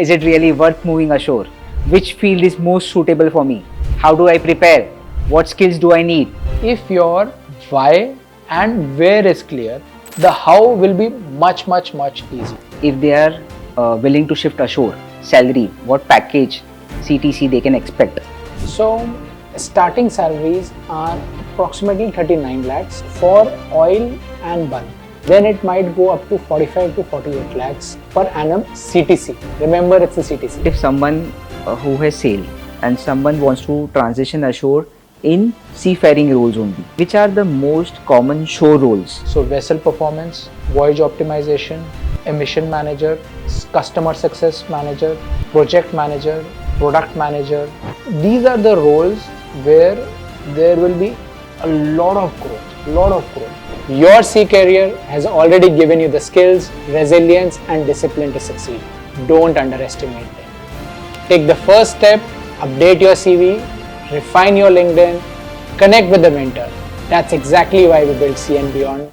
Is it really worth moving ashore? Which field is most suitable for me? How do I prepare? What skills do I need? If your why and where is clear, the how will be much easier. If they are willing to shift ashore, salary, what package, CTC they can expect? So starting salaries are approximately 39 lakhs for oil and bulk. Then it might go up to 45 to 48 lakhs per annum CTC. Remember, it's a CTC. If someone who has sailed and someone wants to transition ashore in seafaring roles only, which are the most common shore roles? So vessel performance, voyage optimization, emission manager, customer success manager, project manager, product manager. These are the roles where there will be a lot of growth. Your sea career has already given you the skills, resilience and discipline to succeed. Don't underestimate them. Take the first step, update your CV, refine your LinkedIn, connect with the mentor. That's exactly why we built Sea and Beyond.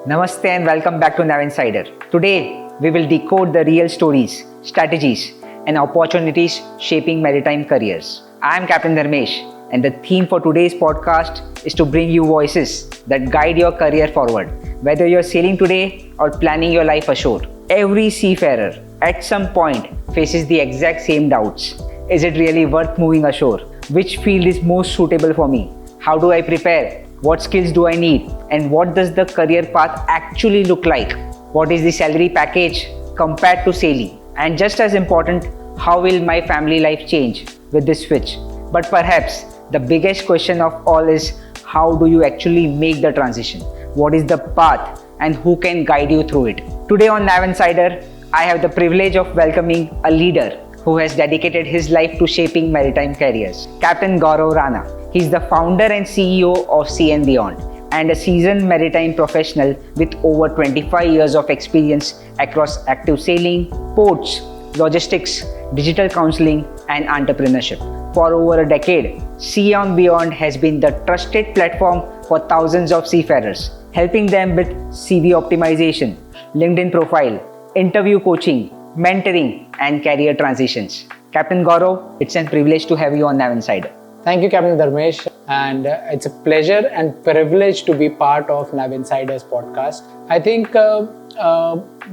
Namaste and welcome back to Nav Insider. Today we will decode the real stories, strategies and opportunities shaping maritime careers. I am Captain Dharmesh and the theme for today's podcast is to bring you voices that guide your career forward. Whether you're sailing today or planning your life ashore, every seafarer at some point faces the exact same doubts. Is it really worth moving ashore? Which field is most suitable for me? How do I prepare? What skills do I need? And what does the career path actually look like? What is the salary package compared to sailing? And just as important, how will my family life change with this switch? But perhaps the biggest question of all is, how do you actually make the transition? What is the path and who can guide you through it? Today on Nav Insider, I have the privilege of welcoming a leader who has dedicated his life to shaping maritime careers, Captain Gaurav Rana. He's the founder and CEO of Sea and Beyond and a seasoned maritime professional with over 25 years of experience across active sailing, ports, logistics, digital counseling and entrepreneurship. For over a decade, Sea and Beyond has been the trusted platform for thousands of seafarers, helping them with CV optimization, LinkedIn profile, interview coaching, mentoring and career transitions. Captain Gaurav, it's a privilege to have you on Nav Insider. Thank you, Captain Dharmesh, and it's a pleasure and privilege to be part of Nav Insider's podcast. I think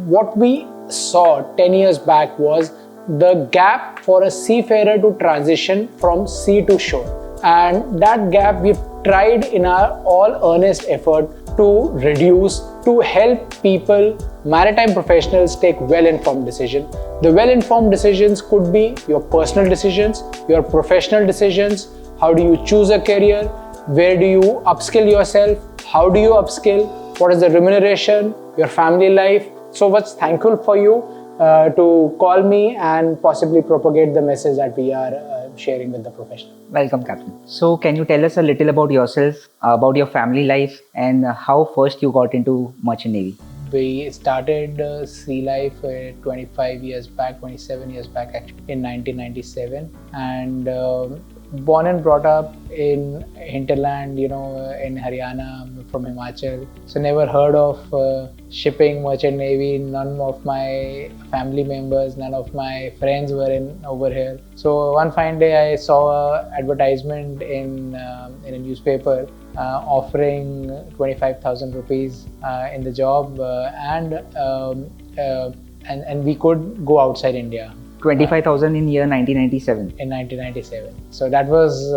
what we saw 10 years back was the gap for a seafarer to transition from sea to shore. And that gap we've tried in our all earnest effort to reduce, to help people, maritime professionals take well-informed decisions. The well-informed decisions could be your personal decisions, your professional decisions. How do you choose a career? Where do you upskill yourself? How do you upskill? What is the remuneration? Your family life? So what's thankful for you to call me and possibly propagate the message that we are sharing with the professional. Welcome, Captain. So can you tell us a little about yourself, about your family life and how first you got into Merchant Navy? We started sea life 25 years back, 27 years back actually, in 1997 and born and brought up in hinterland, in Haryana, from Himachal. So never heard of shipping, Merchant Navy. None of my family members, none of my friends were over here. So one fine day I saw an advertisement in a newspaper offering 25,000 rupees in the job and we could go outside India. 25,000 in year 1997. In 1997. So that was,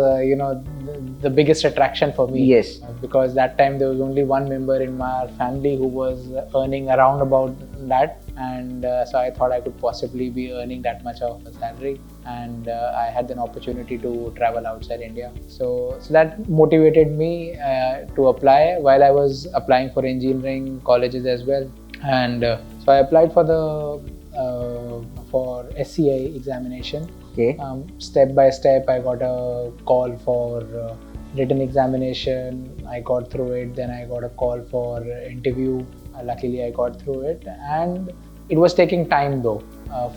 the biggest attraction for me. Yes. Because that time there was only one member in my family who was earning around about that. And so I thought I could possibly be earning that much of a salary. And I had an opportunity to travel outside India. So that motivated me to apply while I was applying for engineering colleges as well. And so I applied for SCI examination. Okay. Step by step, I got a call for written examination. I got through it. Then I got a call for interview. Luckily, I got through it. And It was taking time though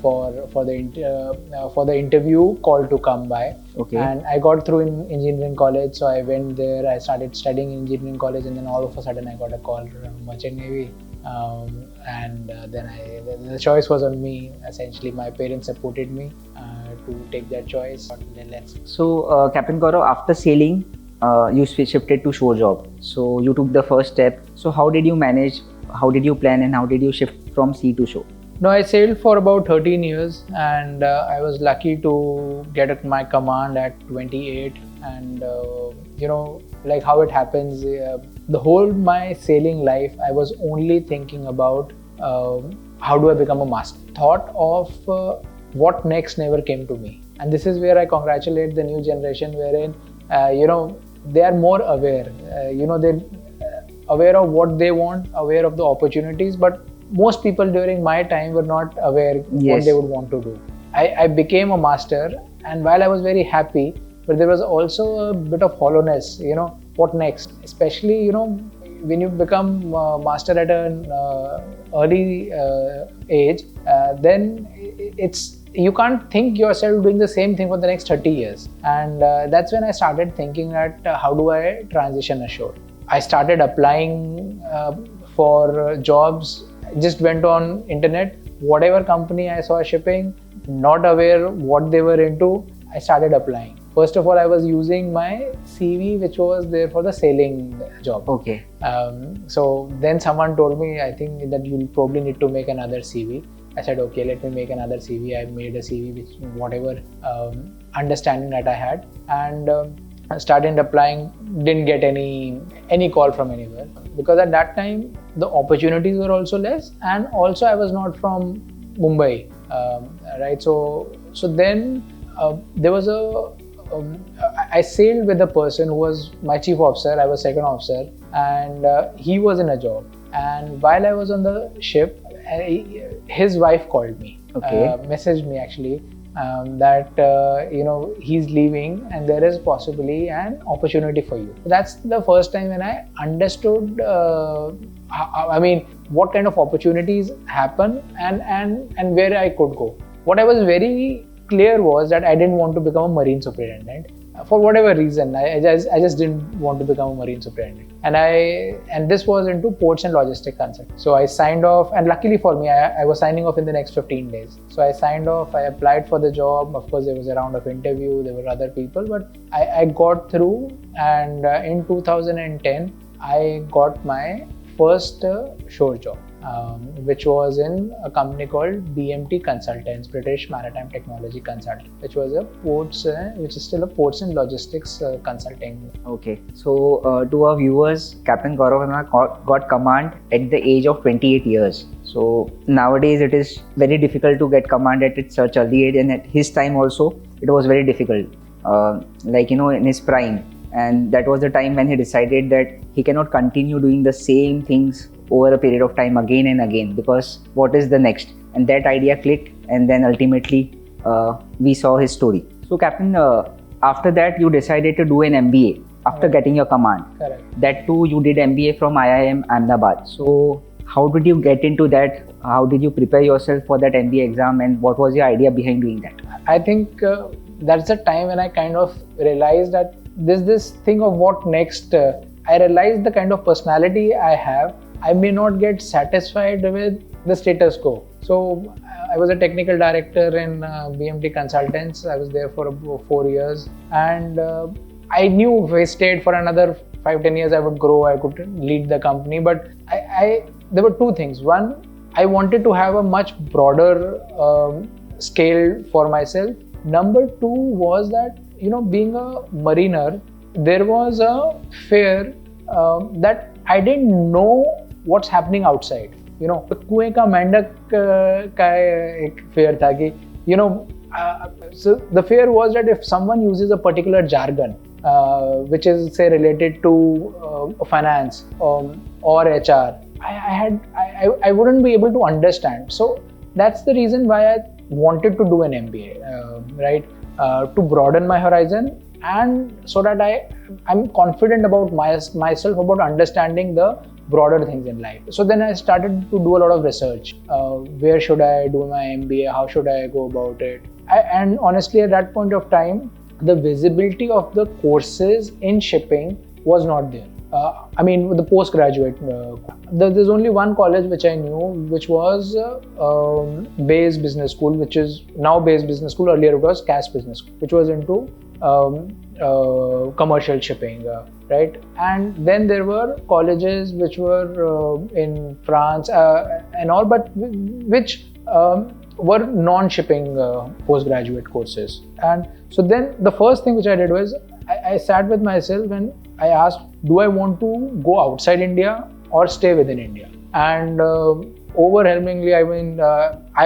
for the interview call to come by. Okay. And I got through in engineering college, so I went there. I started studying in engineering college, and then all of a sudden I got a call from Merchant Navy. Then the choice was on me. Essentially, my parents supported me to take that choice. Then So, Captain Gaurav, after sailing, you shifted to shore job. So, you took the first step. So, how did you manage? How did you plan, and how did you shift from sea to shore? No, I sailed for about 13 years, and I was lucky to get my command at 28. And like how it happens, the whole my sailing life, I was only thinking about how do I become a master. Thought of what next never came to me, and this is where I congratulate the new generation, wherein they are more aware. They're aware of what they want, aware of the opportunities, but most people during my time were not aware what they would want to do. I became a master, and while I was very happy, but there was also a bit of hollowness. What next? Especially, when you become master at an early age, then you can't think yourself doing the same thing for the next 30 years. And that's when I started thinking that how do I transition ashore? I started applying for jobs. Just went on internet, whatever company I saw shipping, not aware what they were into, I started applying. First of all, I was using my CV, which was there for the sailing job. Okay. So then someone told me, I think that you'll probably need to make another CV. I said, okay, let me make another CV. I made a CV with whatever understanding that I had, and I started applying. Didn't get any call from anywhere, because at that time the opportunities were also less, and also I was not from Mumbai, right? So then there was I sailed with a person who was my chief officer. I was second officer, and he was in a job. And while I was on the ship, his wife called me, messaged me actually, that he's leaving and there is possibly an opportunity for you. That's the first time when I understood what kind of opportunities happen and where I could go. What I was very clear was that I didn't want to become a marine superintendent. For whatever reason, I just didn't want to become a marine superintendent. And this was into ports and logistic concept. So I signed off, and luckily for me, I was signing off in the next 15 days. So I signed off, I applied for the job. Of course, there was a round of interview, there were other people, but I got through. And in 2010, I got my first shore job, which was in a company called BMT Consultants, British Maritime Technology Consultant, which was which is still a ports and logistics consulting. Okay, so to our viewers, Captain Gaurav Verma got command at the age of 28 years. So nowadays it is very difficult to get command at such early age, and at his time also it was very difficult, in his prime. And that was the time when he decided that he cannot continue doing the same things over a period of time again and again, because what is the next? And that idea clicked, and then ultimately we saw his story. So Captain, after that you decided to do an MBA after getting your command. Correct. That too, you did MBA from IIM Ahmedabad. So how did you get into that? How did you prepare yourself for that MBA exam, and what was your idea behind doing that? I think that's the time when I kind of realized that there's this thing of what next. I realized the kind of personality I have, I may not get satisfied with the status quo. So I was a technical director in BMT Consultants. I was there for about 4 years, and I knew if I stayed for another 5-10 years, I would grow, I could lead the company. But there were two things. One, I wanted to have a much broader scale for myself. Number two was that, being a mariner, there was a fear that I didn't know what's happening outside. कुएं का मेंढक का एक fear था कि, so the fear was that if someone uses a particular jargon, which is say related to finance or HR, I wouldn't be able to understand. So that's the reason why I wanted to do an MBA, right? To broaden my horizon, and so that I'm confident about myself, about understanding the broader things in life. So then I started to do a lot of research. Where should I do my MBA? How should I go about it? And honestly, at that point of time, the visibility of the courses in shipping was not there. With the postgraduate, there's only one college which I knew, which was Bayes Business School, which is now Bayes Business School. Earlier it was Cass Business School, which was into commercial shipping, right? And then there were colleges which were in France and all, but which were non-shipping postgraduate courses. And so then the first thing which I did was I sat with myself and I asked, do I want to go outside India or stay within India? And overwhelmingly, I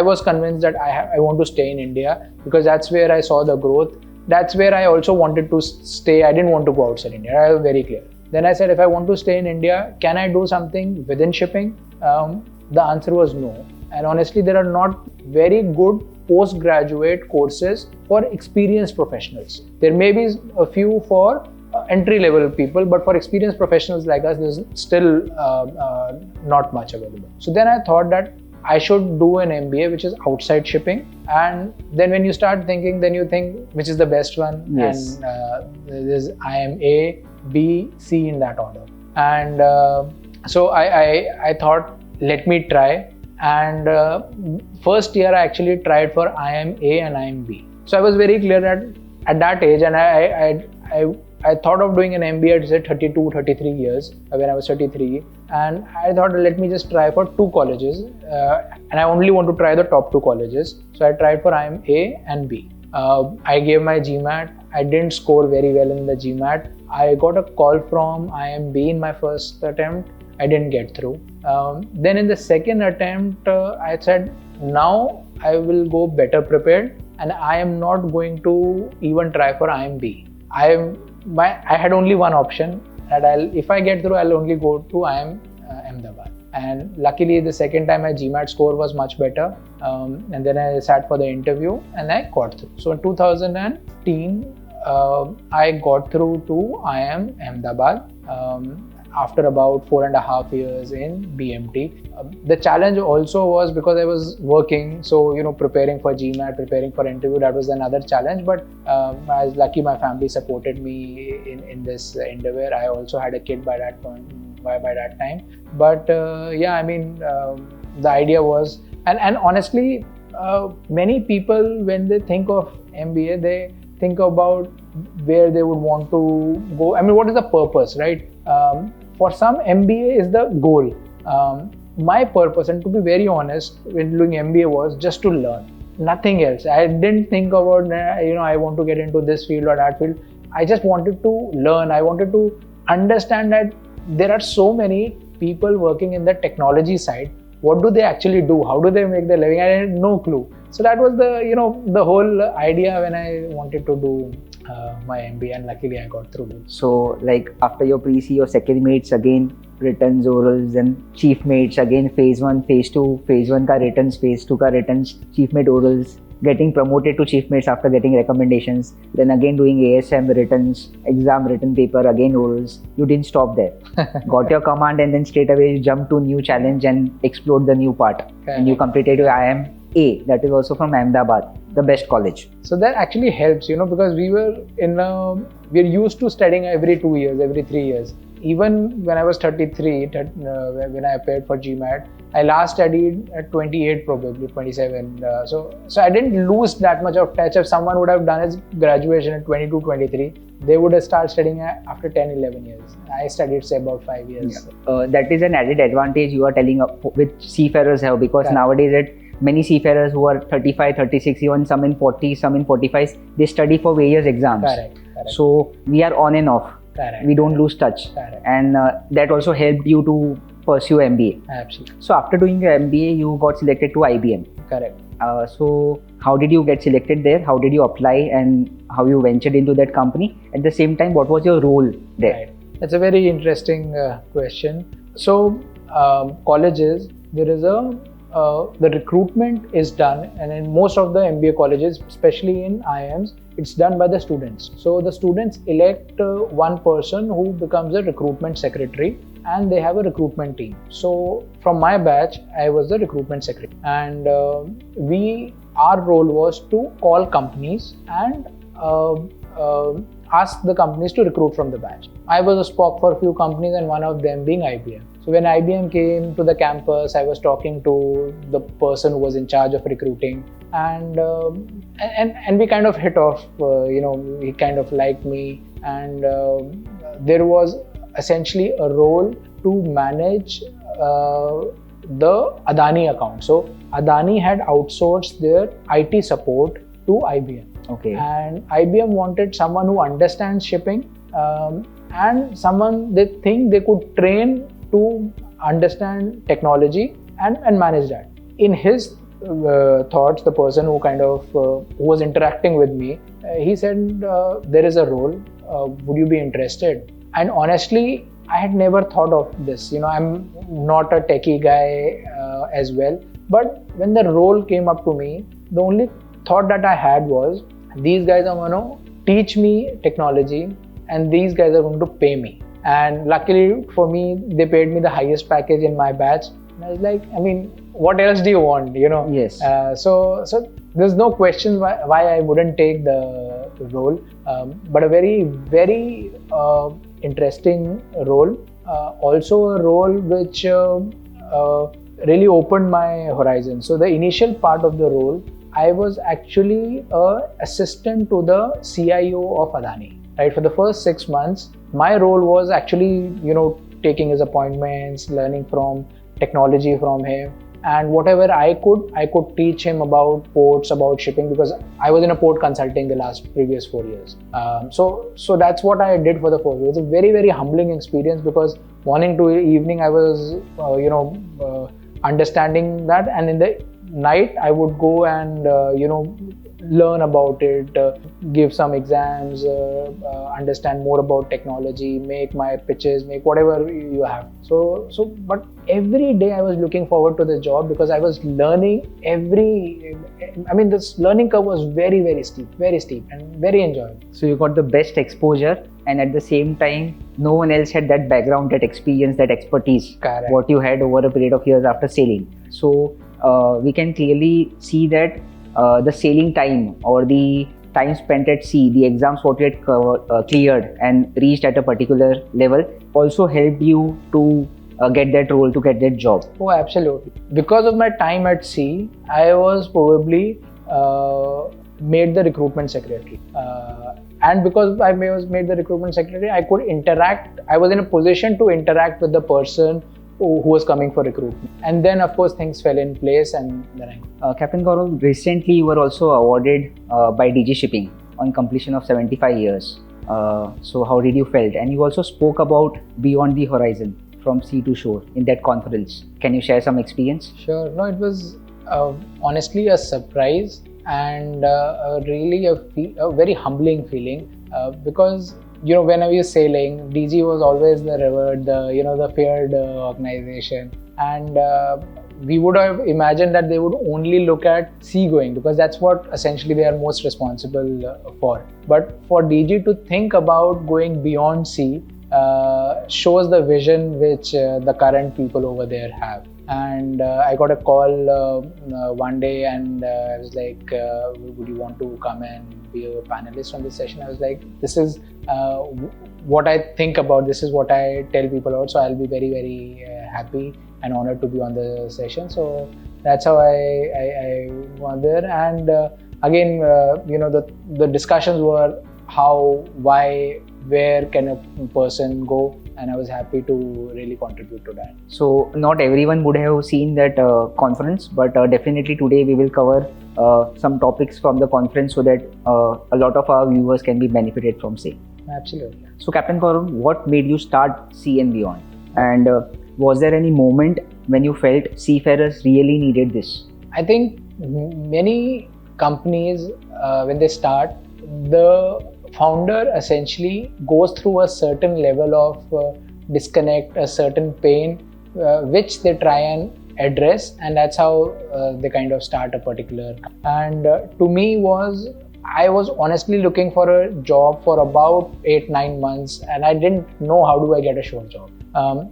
was convinced that I want to stay in India because that's where I saw the growth. That's where I also wanted to stay. I didn't want to go outside India. I was very clear. Then I said, if I want to stay in India, can I do something within shipping? The answer was no. And honestly, there are not very good postgraduate courses for experienced professionals. There may be a few for entry-level people, but for experienced professionals like us, there's still not much available. So then I thought that I should do an MBA which is outside shipping. And then when you start thinking, then you think which is the best one. Yes. And there's IM A, B, C in that order. And so I thought, let me try. And first year I actually tried for IM A and IM B. So I was very clear that at that age, and I thought of doing an MBA at say 32, 33 years when I was 33, and I thought let me just try for two colleges, and I only want to try the top two colleges. So I tried for IM A and B. I gave my GMAT. I didn't score very well in the GMAT. I got a call from IM B in my first attempt. I didn't get through. Then in the second attempt, I said, now I will go better prepared, and I am not going to even try for IM B. I had only one option, that if I get through, I'll only go to IM Ahmedabad. And luckily, the second time my GMAT score was much better. And then I sat for the interview and I got through. So in 2010, I got through to IM Ahmedabad. After about 4.5 years in BMT. The challenge also was because I was working, so preparing for GMAT, preparing for interview, that was another challenge. But I was lucky my family supported me in this endeavor. I also had a kid by that point, by that time. But the idea was, and honestly, many people when they think of MBA, they think about where they would want to go. What is the purpose, right? For some, MBA is the goal. My purpose, and to be very honest, when doing MBA was just to learn, nothing else. I didn't think about, I want to get into this field or that field. I just wanted to learn. I wanted to understand that there are so many people working in the technology side. What do they actually do? How do they make their living? I had no clue. So that was the whole idea when I wanted to do my MBA, and luckily I got through. So after your pre-C, your second mates again returns, orals, then chief mates again, phase 1, phase 2, phase 1 ka returns, phase 2 ka returns, chief mate orals, getting promoted to chief mates after getting recommendations, then again doing ASM returns, exam written paper, again orals. You didn't stop there. Got your command and then straight away you jumped to new challenge and explored the new part. Okay. And you completed your IM A, that is also from Ahmedabad, the best college. So that actually helps, because we're used to studying every 2 years, every 3 years. Even when I was 33, when I applied for GMAT, I last studied at 28, probably 27. So I didn't lose that much of touch. If someone would have done his graduation at 22, 23, they would have started studying after 10, 11 years. I studied, say, about 5 years. Yeah. That is an added advantage you are telling which seafarers have, because nowadays many seafarers who are 35, 36, even some in 40, some in 45, they study for various exams. Correct. So we are on and off. Correct. We don't lose touch. Correct. And that also helped you to pursue MBA. Absolutely. So after doing your MBA, you got selected to IBM. Correct. So how did you get selected there? How did you apply and how you ventured into that company? At the same time, what was your role there? Right. That's a very interesting question. So colleges, there is the recruitment is done, and in most of the MBA colleges, especially in IIMs, it's done by the students. So the students elect one person who becomes a recruitment secretary, and they have a recruitment team. So from my batch, I was the recruitment secretary, and our role was to call companies and ask the companies to recruit from the batch. I was a spoke for a few companies, and one of them being IBM. So when IBM came to the campus, I was talking to the person who was in charge of recruiting, and we kind of hit off. He kind of liked me, and there was essentially a role to manage the Adani account. So Adani had outsourced their IT support to IBM. Okay. And IBM wanted someone who understands shipping and someone they think they could train to understand technology and manage that. In his thoughts, the person who kind of who was interacting with me, he said, there is a role, would you be interested? And honestly, I had never thought of this. I'm not a techie guy as well. But when the role came up to me, the only thought that I had was, these guys are going to teach me technology and these guys are going to pay me. And luckily for me, they paid me the highest package in my batch. And I was like, what else do you want? Yes. So there's no question why I wouldn't take the role. But a very, very interesting role. Also a role which really opened my horizon. So the initial part of the role, I was actually an assistant to the CIO of Adani. Right, for the first 6 months, my role was actually, taking his appointments, learning from technology from him, and whatever I could teach him about ports, about shipping, because I was in a port consulting the previous 4 years. So that's what I did for the 4 years. It was a very, very humbling experience, because morning to evening I was, understanding that, and in the night I would go and learn about it, give some exams, understand more about technology, make my pitches, make whatever you have. But every day I was looking forward to the job, because I was learning this learning curve was very, very steep and very enjoyable. So you got the best exposure, and at the same time, no one else had that background, that experience, that expertise. Correct. What you had over a period of years after sailing. So we can clearly see that the sailing time or the time spent at sea, the exams what you had cleared and reached at a particular level also helped you to get that role, to get that job. Oh, absolutely. Because of my time at sea, I was probably made the recruitment secretary. And because I was made the recruitment secretary, I could interact. I was in a position to interact with the person who was coming for recruitment. And then, of course, things fell in place, and then Captain Gaurav, recently you were also awarded by DG Shipping on completion of 75 years. So how did you felt? And you also spoke about Beyond the Horizon, from sea to shore, in that conference. Can you share some experience? Sure. No, it was honestly a surprise, and really a very humbling feeling, because when I was sailing, DG was always the revered, the feared organization, and we would have imagined that they would only look at seagoing, because that's what essentially they are most responsible for. But for DG to think about going beyond sea shows the vision which the current people over there have. And I got a call one day, and I was like, would you want to come and be a panelist on this session? I was like, this is what I think about, this is what I tell people about, so I'll be very, very happy and honored to be on the session. So that's how I went there. And again, the discussions were how, why, where can a person go, and I was happy to really contribute to that. So not everyone would have seen that conference, but definitely today we will cover some topics from the conference, so that a lot of our viewers can be benefited from same. Absolutely. So Captain Gaurav, what made you start Sea and Beyond? And was there any moment when you felt seafarers really needed this? I think many companies, when they start, the founder essentially goes through a certain level of disconnect, a certain pain, which they try and address, and that's how they kind of start a particular. And to me I was honestly looking for a job for about 8-9 months, and I didn't know how do I get a shore job.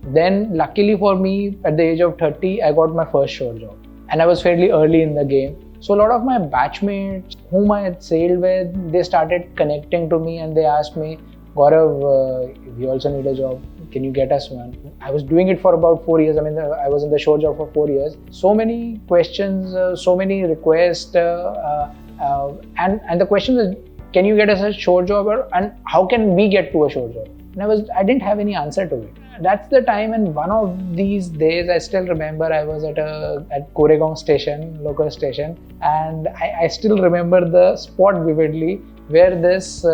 Then luckily for me, at the age of 30, I got my first shore job. And I was fairly early in the game. So a lot of my batchmates whom I had sailed with, they started connecting to me and they asked me, Gaurav, we also need a job. Can you get us one? I was doing it for about 4 years. I mean, I was in the shore job for 4 years. So many questions, so many requests, and the question is, can you get us a shore job, and how can we get to a shore job? And I didn't have any answer to it. That's the time, and one of these days, I still remember I was at Koregaon station, local station, and I still remember the spot vividly where this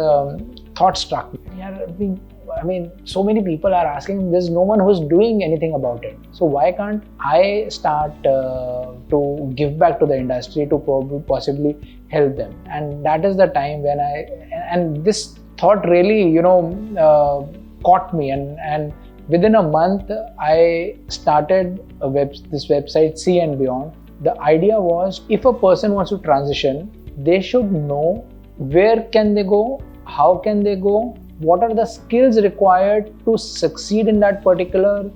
thought struck me. I mean, so many people are asking, there's no one who's doing anything about it. So why can't I start to give back to the industry to possibly help them? And that is the time when and this thought really, caught me. And within a month, I started this website, See and Beyond. The idea was, if a person wants to transition, they should know where can they go, how can they go, what are the skills required to succeed in that particular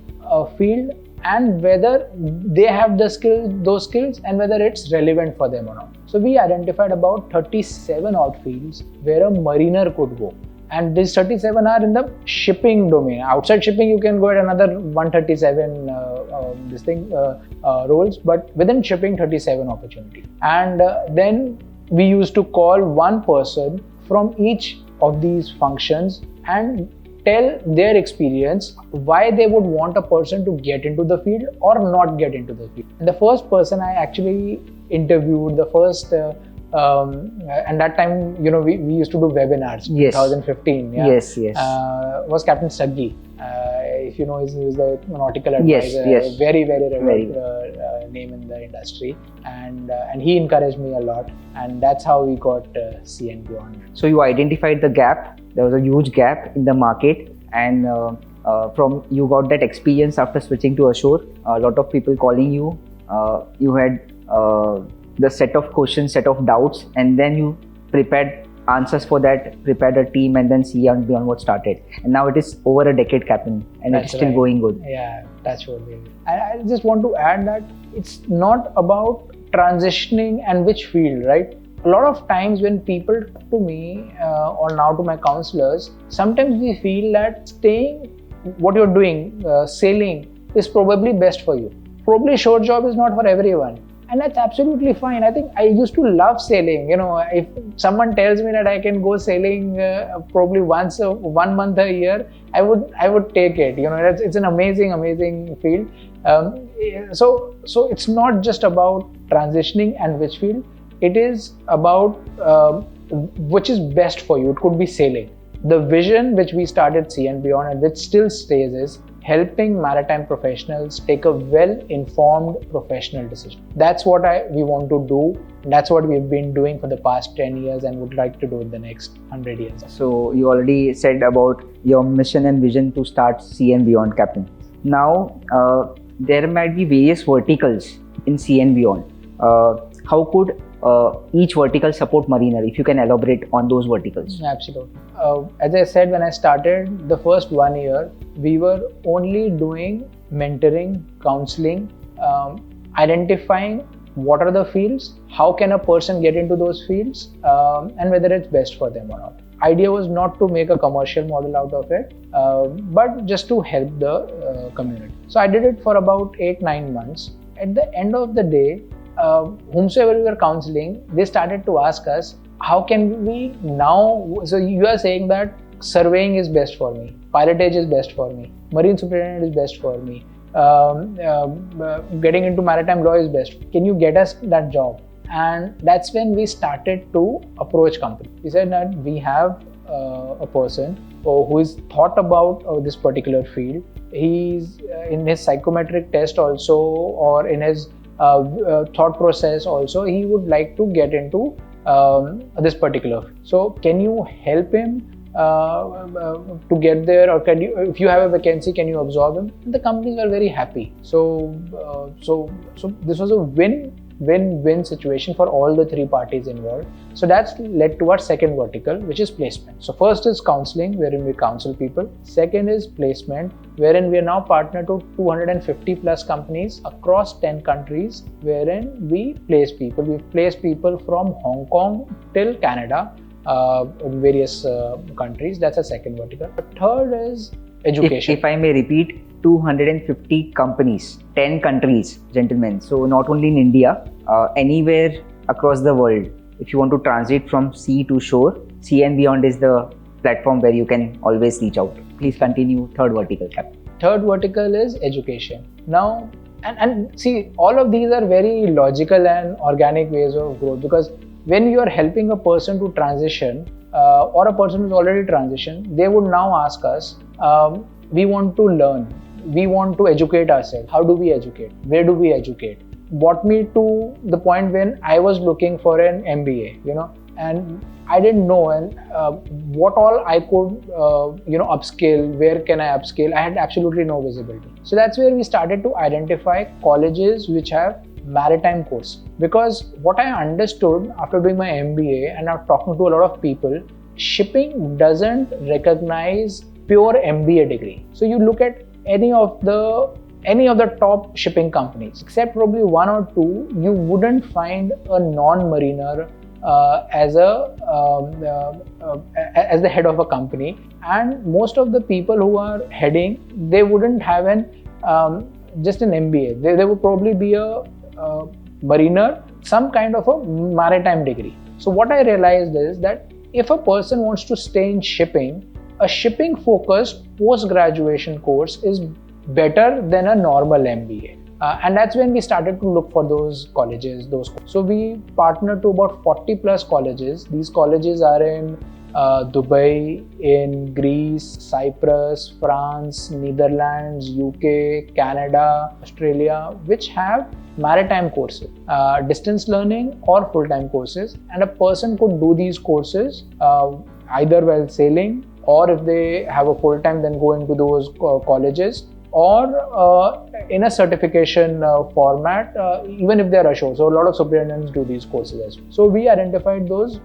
field, and whether they have those skills and whether it's relevant for them or not. So we identified about 37 odd fields where a mariner could go. And these 37 are in the shipping domain. Outside shipping, you can go at another 137 roles, but within shipping, 37 opportunity. And then we used to call one person from each of these functions and tell their experience why they would want a person to get into the field or not get into the field. And the first person I actually interviewed, and that time, we used to do webinars. Yes. 2015. Yeah. Yes. Was Captain Saggi. If you know, he was the nautical advisor. Yes. Very, very relevant name in the industry, and he encouraged me a lot, and that's how we got See and Beyond. So you identified the gap. There was a huge gap in the market, and from you got that experience after switching to Ashore. A lot of people calling you. You had the set of questions, set of doubts, and then you prepared answers for that, prepared a team, and then See and Beyond what started. And now it is over a decade, Captain, and it's still going good. Yeah, that's what we do. I just want to add that it's not about transitioning and which field, right? A lot of times when people talk to me or now to my counselors, sometimes we feel that staying what you're doing, sailing, is probably best for you. Probably shore job is not for everyone. And that's absolutely fine. I think I used to love sailing. If someone tells me that I can go sailing probably 1 month a year, I would take it. It's an amazing field. So it's not just about transitioning and which field. It is about which is best for you. It could be sailing. The vision which we started See and Beyond, and which still stays, is helping maritime professionals take a well-informed professional decision. That's what we want to do. That's what we've been doing for the past 10 years and would like to do in the next 100 years. So you already said about your mission and vision to start See and Beyond, Captain. Now, there might be various verticals in See and Beyond. How could each vertical support mariner? If you can elaborate on those verticals. Absolutely. As I said, when I started the first 1 year, we were only doing mentoring, counseling, identifying what are the fields, how can a person get into those fields, and whether it's best for them or not. Idea was not to make a commercial model out of it, but just to help the community. So I did it for about 8-9 months. At the end of the day, whomsoever we were counseling, they started to ask us, how can we now, so you are saying that surveying is best for me, pilotage is best for me, marine superintendent is best for me, getting into maritime law is best. Can you get us that job? And that's when we started to approach companies. We said that we have a person who is thought about this particular field. He's in his psychometric test also, or in his thought process also, he would like to get into this particular field. So can you help him to get there, or can you, if you have a vacancy, can you absorb him? And the companies were very happy. So this was a win win-win situation for all the three parties involved. So that's led to our second vertical, which is placement. So first is counseling, wherein we counsel people. Second is placement, wherein we are now partnered to 250 plus companies across 10 countries, wherein we place people. We've placed people from Hong Kong till Canada, in various countries. That's a second vertical. The third is education. If I may repeat, 250 companies, 10 countries, gentlemen. So not only in India, anywhere across the world. If you want to transit from sea to shore, Sea and Beyond is the platform where you can always reach out. Please continue. Third vertical, Captain. Third vertical is education. Now, and see, all of these are very logical and organic ways of growth, because when you are helping a person to transition, or a person who's already transitioned, they would now ask us, we want to learn, we want to educate ourselves. How do we educate? Where do we educate? Brought me to the point when I was looking for an MBA, and I didn't know what all I could, upskill, where can I upskill? I had absolutely no visibility. So that's where we started to identify colleges which have maritime course, because what I understood after doing my MBA and after talking to a lot of people, shipping doesn't recognize pure MBA degree. So you look at any of the top shipping companies, except probably one or two, you wouldn't find a non-mariner as the head of a company, and most of the people who are heading, they wouldn't have just an MBA. They would probably be a mariner, some kind of a maritime degree. So what I realized is that if a person wants to stay in shipping, a shipping focused post-graduation course is better than a normal MBA. And that's when we started to look for those colleges. So we partnered to about 40 plus colleges. These colleges are in Dubai, in Greece, Cyprus, France, Netherlands, UK, Canada, Australia, which have maritime courses, distance learning or full-time courses. And a person could do these courses either while sailing, or if they have a full-time, then go into those colleges, or in a certification format, even if they are ashore. So a lot of superintendents do these courses as well. So we identified those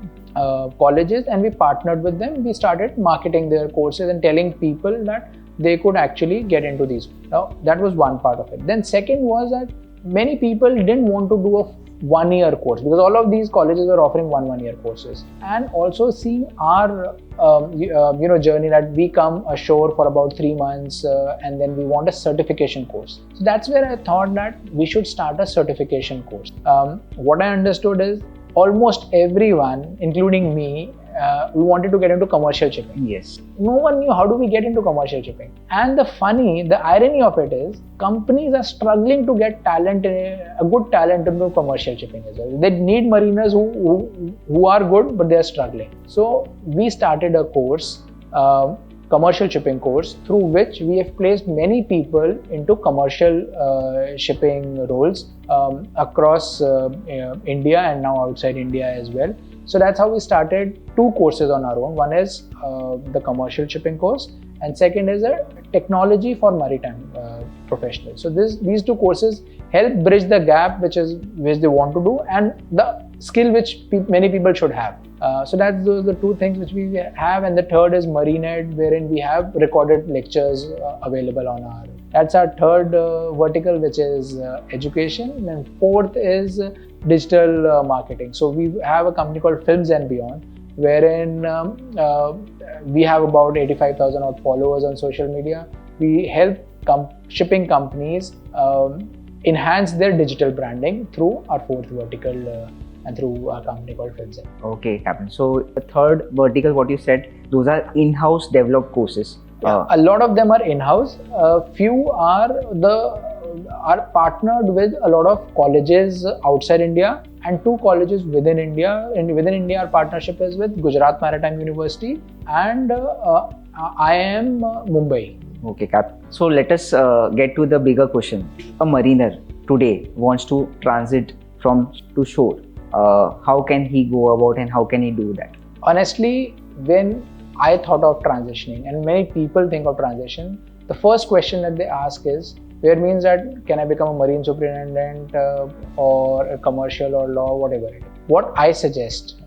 colleges and we partnered with them. We started marketing their courses and telling people that they could actually get into these. Now that was one part of it. Then second was that many people didn't want to do a 1 year course, because all of these colleges were offering one year courses, and also seeing our journey that we come ashore for about 3 months and then we want a certification course. So that's where I thought that we should start a certification course. What I understood is almost everyone, including me, we wanted to get into commercial shipping. Yes. No one knew how do we get into commercial shipping. And the irony of it is, companies are struggling to get a good talent into commercial shipping as well. They need mariners who are good, but they are struggling. So we started a course, commercial shipping course, through which we have placed many people into commercial shipping roles across India and now outside India as well. So that's how we started 2 courses on our own. One is the commercial shipping course, and second is a technology for maritime professionals. So these 2 courses help bridge the gap which they want to do, and the skill which many people should have. So that's the 2 things which we have, and the third is MarineEd, wherein we have recorded lectures available on our. That's our third vertical, which is education, and fourth is digital marketing. So we have a company called Films and Beyond, wherein we have about 85,000 odd followers on social media. We help shipping companies enhance their digital branding through our fourth vertical and through a company called Films. Okay, Captain. So the third vertical, what you said, those are in-house developed courses. A lot of them are in-house. Few are partnered with a lot of colleges outside India, and 2 colleges within India. And within India, our partnership is with Gujarat Maritime University and IIM Mumbai. Okay, Cap. So let us get to the bigger question. A mariner today wants to transit to shore. How can he go about and how can he do that? Honestly, when I thought of transitioning, and many people think of transition, the first question that they ask is, Where means that can I become a marine superintendent or a commercial or law, whatever it is. What I suggest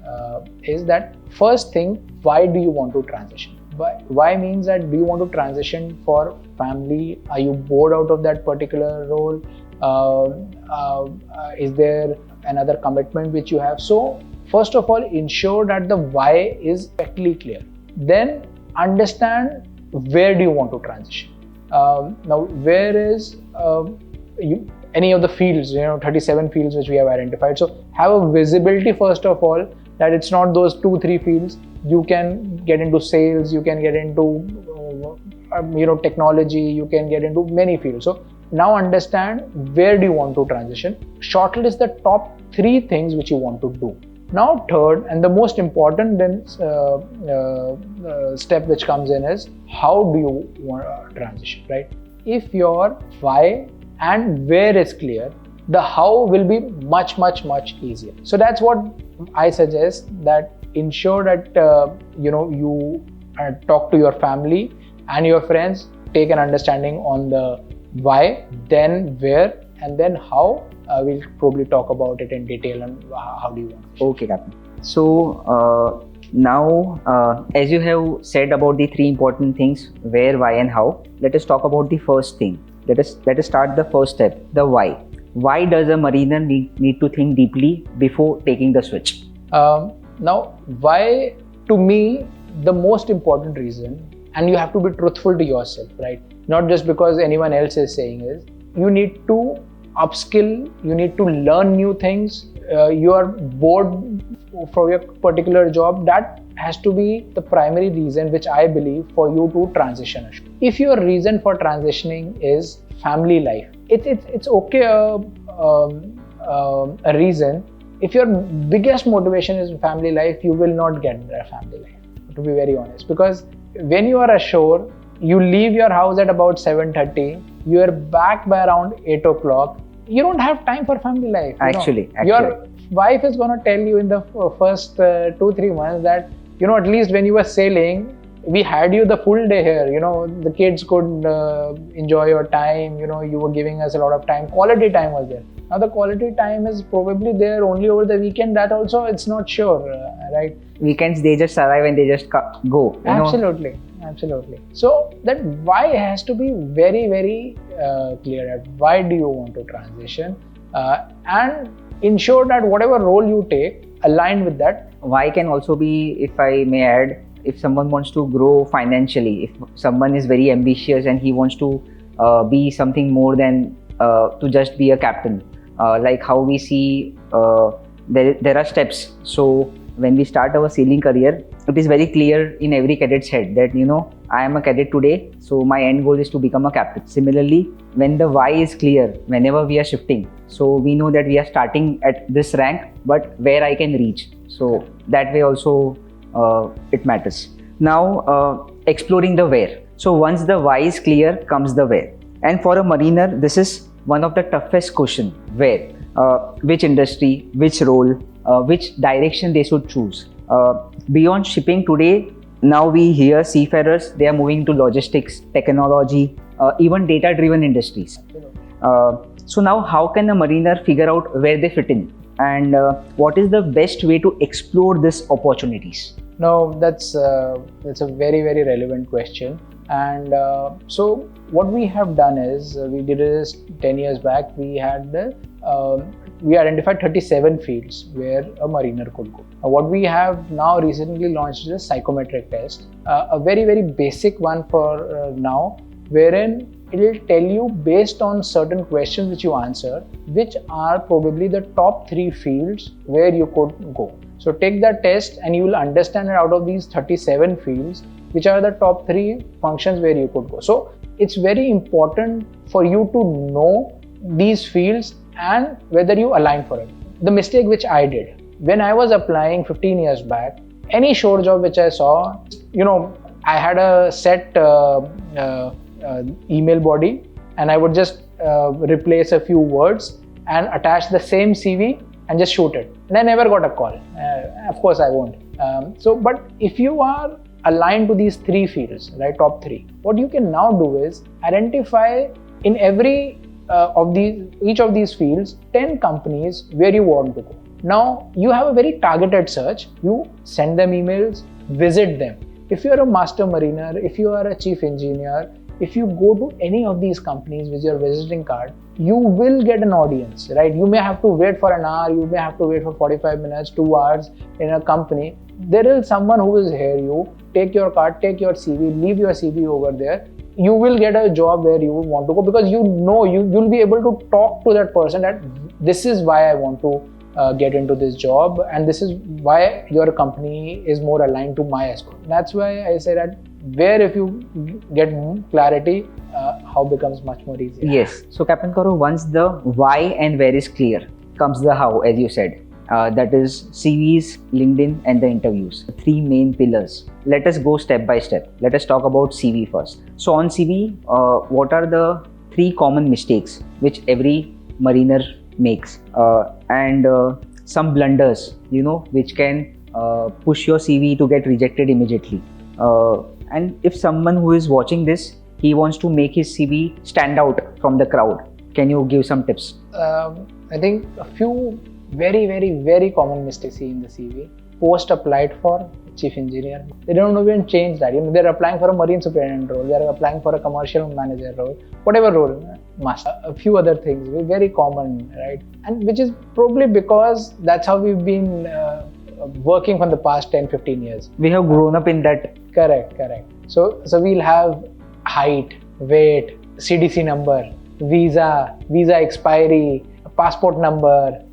is that first thing, why do you want to transition? Why means that do you want to transition for family? Are you bored out of that particular role? Is there another commitment which you have? So first of all, ensure that the why is perfectly clear. Then understand where do you want to transition. Now, where is any of the fields, 37 fields which we have identified. So have a visibility first of all, that it's not those 2-3 fields. You can get into sales, you can get into technology, you can get into many fields. So now understand where do you want to transition. Shortlist the top 3 things which you want to do. Now third and the most important step which comes in is how do you want to transition, right? If your why and where is clear, the how will be much easier. So that's what I suggest, that ensure that you talk to your family and your friends, take an understanding on the why, then where, and then how. We'll probably talk about it in detail and how do you want it. Okay, Captain. So now, as you have said about the 3 important things, where, why, and how, let us talk about the first thing. Let us start the first step, the why. Why does a mariner need to think deeply before taking the switch? Now, why, to me, the most important reason, and you have to be truthful to yourself, right? Not just because anyone else is saying, is you need to upskill, you need to learn new things. You are bored for your particular job. That has to be the primary reason which I believe for you to transition. If your reason for transitioning is family life, it's okay a reason. If your biggest motivation is family life, you will not get their family life, to be very honest. Because when you are ashore, you leave your house at about 7:30, you are back by around 8 o'clock. You don't have time for family life. Actually. Your wife is going to tell you in the first 2-3 months that, at least when you were sailing, we had you the full day here. The kids could enjoy your time. You were giving us a lot of time. Quality time was there. Now the quality time is probably there only over the weekend. That also, it's not sure, right? Weekends, they just arrive and they just go. Absolutely. So that why has to be very, very clear. Why do you want to transition? And ensure that whatever role you take, aligned with that. Why can also be, if I may add, if someone wants to grow financially, if someone is very ambitious and he wants to be something more than to just be a captain, like how we see there are steps. So when we start our sailing career, it is very clear in every cadet's head that I am a cadet today, so my end goal is to become a captain. Similarly, when the why is clear, whenever we are shifting, so we know that we are starting at this rank, but where I can reach. So that way also it matters. Now exploring the where. So once the why is clear, comes the where. And for a mariner, this is one of the toughest question. Where? Which industry, which role, which direction they should choose. Beyond shipping today, now we hear seafarers, they are moving to logistics, technology, even data-driven industries. So now how can a mariner figure out where they fit in? And what is the best way to explore these opportunities? No, that's a very, very relevant question. And so what we have done is, we did this 10 years back. We identified 37 fields where a mariner could go. What we have now recently launched is a psychometric test, a very, very basic one for now, wherein it will tell you based on certain questions which you answer, which are probably the top 3 fields where you could go. So take that test and you will understand that out of these 37 fields, which are the top 3 functions where you could go. So it's very important for you to know these fields and whether you align for it. The mistake which I did, when I was applying 15 years back, any shore job which I saw, I had a set email body, and I would just replace a few words and attach the same CV and just shoot it. And I never got a call. Of course I won't. But if you are aligned to these 3 fields, right, top 3, what you can now do is identify in every each of these fields, 10 companies where you want to go. Now you have a very targeted search. You send them emails, visit them. If you are a master mariner, if you are a chief engineer, if you go to any of these companies with your visiting card, you will get an audience, right? You may have to wait for an hour, you may have to wait for 45 minutes, 2 hours in a company. There is someone who will hear you, take your card, take your CV, leave your CV over there. You will get a job where you want to go, because you know you'll be able to talk to that person that this is why I want to get into this job, and this is why your company is more aligned to my aspiration. That's why I say that where if you get clarity, how becomes much more easier. Yes. So Captain Karu, once the why and where is clear, comes the how, as you said. That is CVs, LinkedIn, and the interviews. 3 main pillars. Let us go step by step. Let us talk about CV first. So on CV, what are the 3 common mistakes which every mariner makes, and some blunders, which can push your CV to get rejected immediately. And if someone who is watching this, he wants to make his CV stand out from the crowd, can you give some tips? I think a few very, very, very common mistakes in the CV. Post applied for chief engineer. They don't even change that. They're applying for a marine superintendent role. They're applying for a commercial manager role. Whatever role, must. A few other things, very common, right? And which is probably because that's how we've been working for the past 10-15 years. We have grown up in that. Correct. So we'll have height, weight, CDC number, visa expiry, passport number,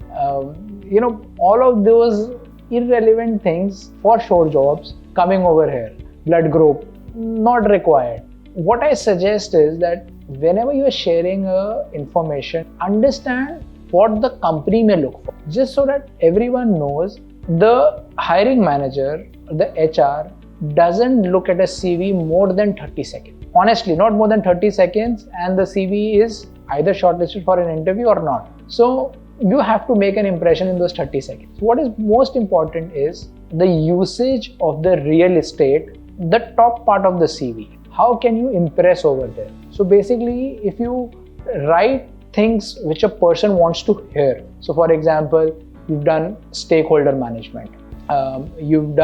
all of those irrelevant things for sure jobs coming over here. Blood group, not required. What I suggest is that whenever you are sharing information, understand what the company may look for. Just so that everyone knows, the hiring manager, the HR, doesn't look at a CV more than 30 seconds. Honestly, not more than 30 seconds, and the CV is either shortlisted for an interview or not. So you have to make an impression in those 30 seconds. What is most important is the usage of the real estate, the top part of the CV. How can you impress over there? So basically, if you write things which a person wants to hear. So for example, you've done stakeholder management. You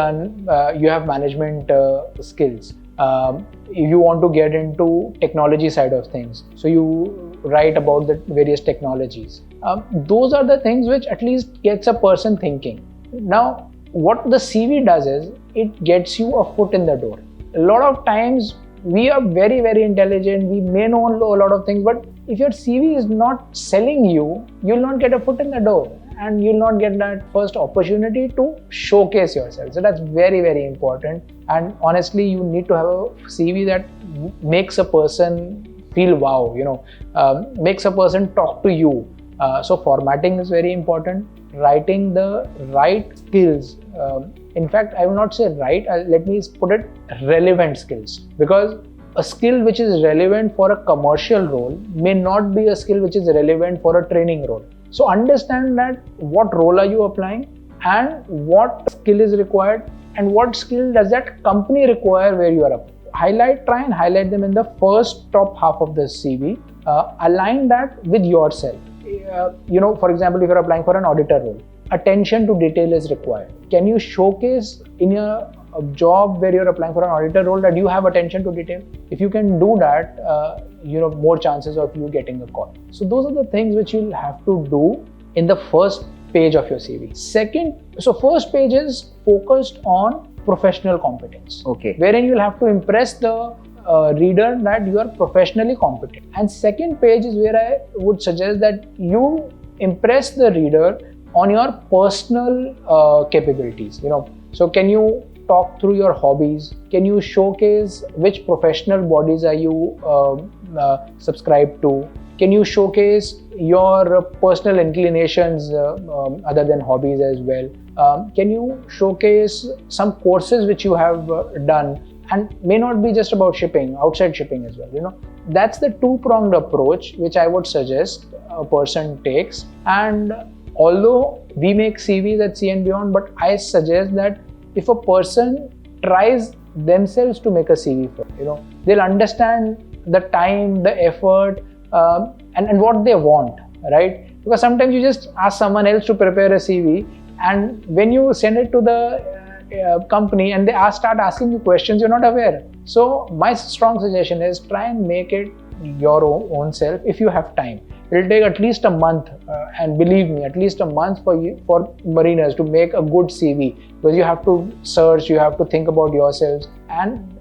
have management skills. If you want to get into technology side of things, so you write about the various technologies. Those are the things which at least gets a person thinking. Now, what the CV does is, it gets you a foot in the door. A lot of times, we are very, very intelligent. We may know a lot of things, but if your CV is not selling you, you'll not get a foot in the door, and you'll not get that first opportunity to showcase yourself. So that's very, very important. And honestly, you need to have a CV that makes a person feel wow, makes a person talk to you. So formatting is very important. Writing the right skills. In fact, I will not say right, let me put it relevant skills. Because a skill which is relevant for a commercial role may not be a skill which is relevant for a training role. So understand that what role are you applying, and what skill is required, and what skill does that company require where you are applying. Try and highlight them in the first top half of the CV. Align that with yourself. For example, if you're applying for an auditor role, attention to detail is required. Can you showcase in a job where you're applying for an auditor role that you have attention to detail? If you can do that, more chances of you getting a call. So those are the things which you'll have to do in the first page of your CV. First page is focused on professional competence. Okay. Wherein you'll have to impress the reader that you are professionally competent. And second page is where I would suggest that you impress the reader on your personal capabilities. So can you talk through your hobbies? Can you showcase which professional bodies are you subscribed to? Can you showcase your personal inclinations other than hobbies as well? Can you showcase some courses which you have done, and may not be just about shipping, outside shipping as well. That's the two-pronged approach which I would suggest a person takes. And although we make CVs at C and Beyond, but I suggest that if a person tries themselves to make a CV for, they'll understand the time, the effort, and what they want, right? Because sometimes you just ask someone else to prepare a CV, and when you send it to the company and they start asking you questions, you're not aware. So my strong suggestion is try and make it your own self if you have time. It'll take at least a month, and believe me, at least a month for mariners to make a good CV, because you have to search, you have to think about yourselves, and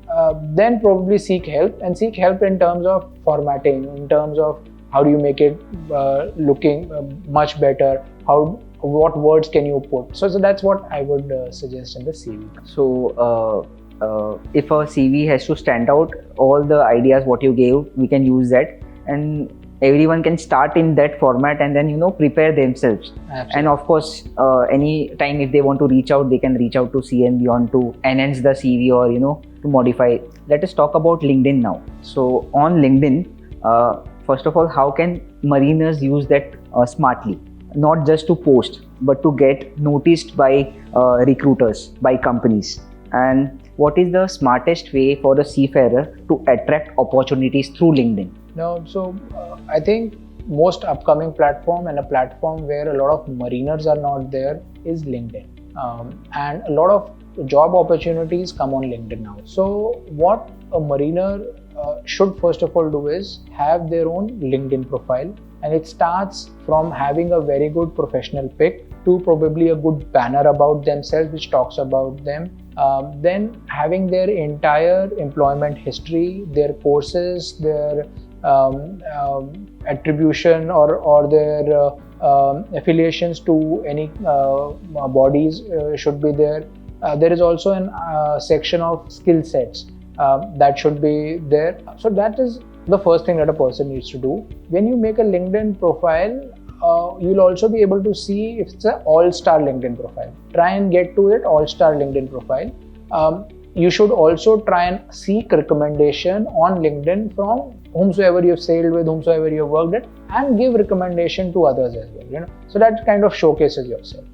then probably seek help in terms of formatting, in terms of how do you make it looking much better, what words can you put. So that's what I would suggest in the CV. So if a CV has to stand out, all the ideas what you gave, we can use that, and everyone can start in that format and then prepare themselves. Absolutely. And of course, any time if they want to reach out, they can reach out to CN Beyond to enhance the CV or to modify. Let us talk about LinkedIn now. So on LinkedIn, first of all, how can mariners use that smartly? Not just to post, but to get noticed by recruiters, by companies. And what is the smartest way for the seafarer to attract opportunities through LinkedIn? No, so I think most upcoming platform, and a platform where a lot of mariners are not there, is LinkedIn. And a lot of job opportunities come on LinkedIn now. So what a mariner should first of all do is have their own LinkedIn profile, and it starts from having a very good professional pic to probably a good banner about themselves which talks about them. Then having their entire employment history, their courses, their attribution or their affiliations to any bodies should be there. There is also a section of skill sets that should be there. So that is the first thing that a person needs to do. When you make a LinkedIn profile, you'll also be able to see if it's an all-star LinkedIn profile. Try and get to that all-star LinkedIn profile. You should also try and seek recommendation on LinkedIn from whomsoever you've sailed with, whomsoever you've worked at, and give recommendation to others as well. So that kind of showcases yourself.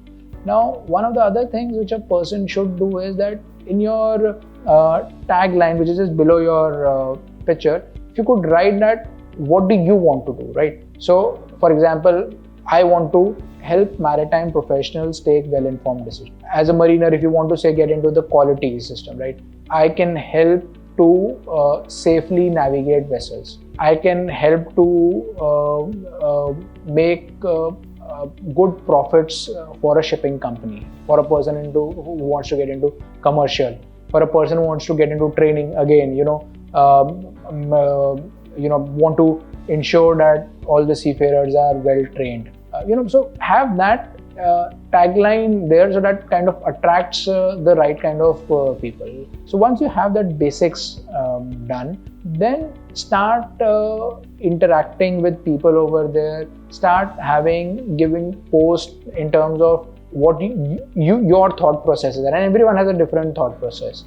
Now, one of the other things which a person should do is that in your tagline, which is just below your picture, if you could write that, what do you want to do, right? So, for example, I want to help maritime professionals take well-informed decisions. As a mariner, if you want to say get into the quality system, right? I can help to safely navigate vessels. I can help to make good profits for a shipping company, for a person who wants to get into commercial, for a person who wants to get into training again, want to ensure that all the seafarers are well trained. So have that tagline there, so that kind of attracts the right kind of people. So once you have that basics done, then start interacting with people over there. Start giving posts in terms of what your thought process is, and everyone has a different thought process.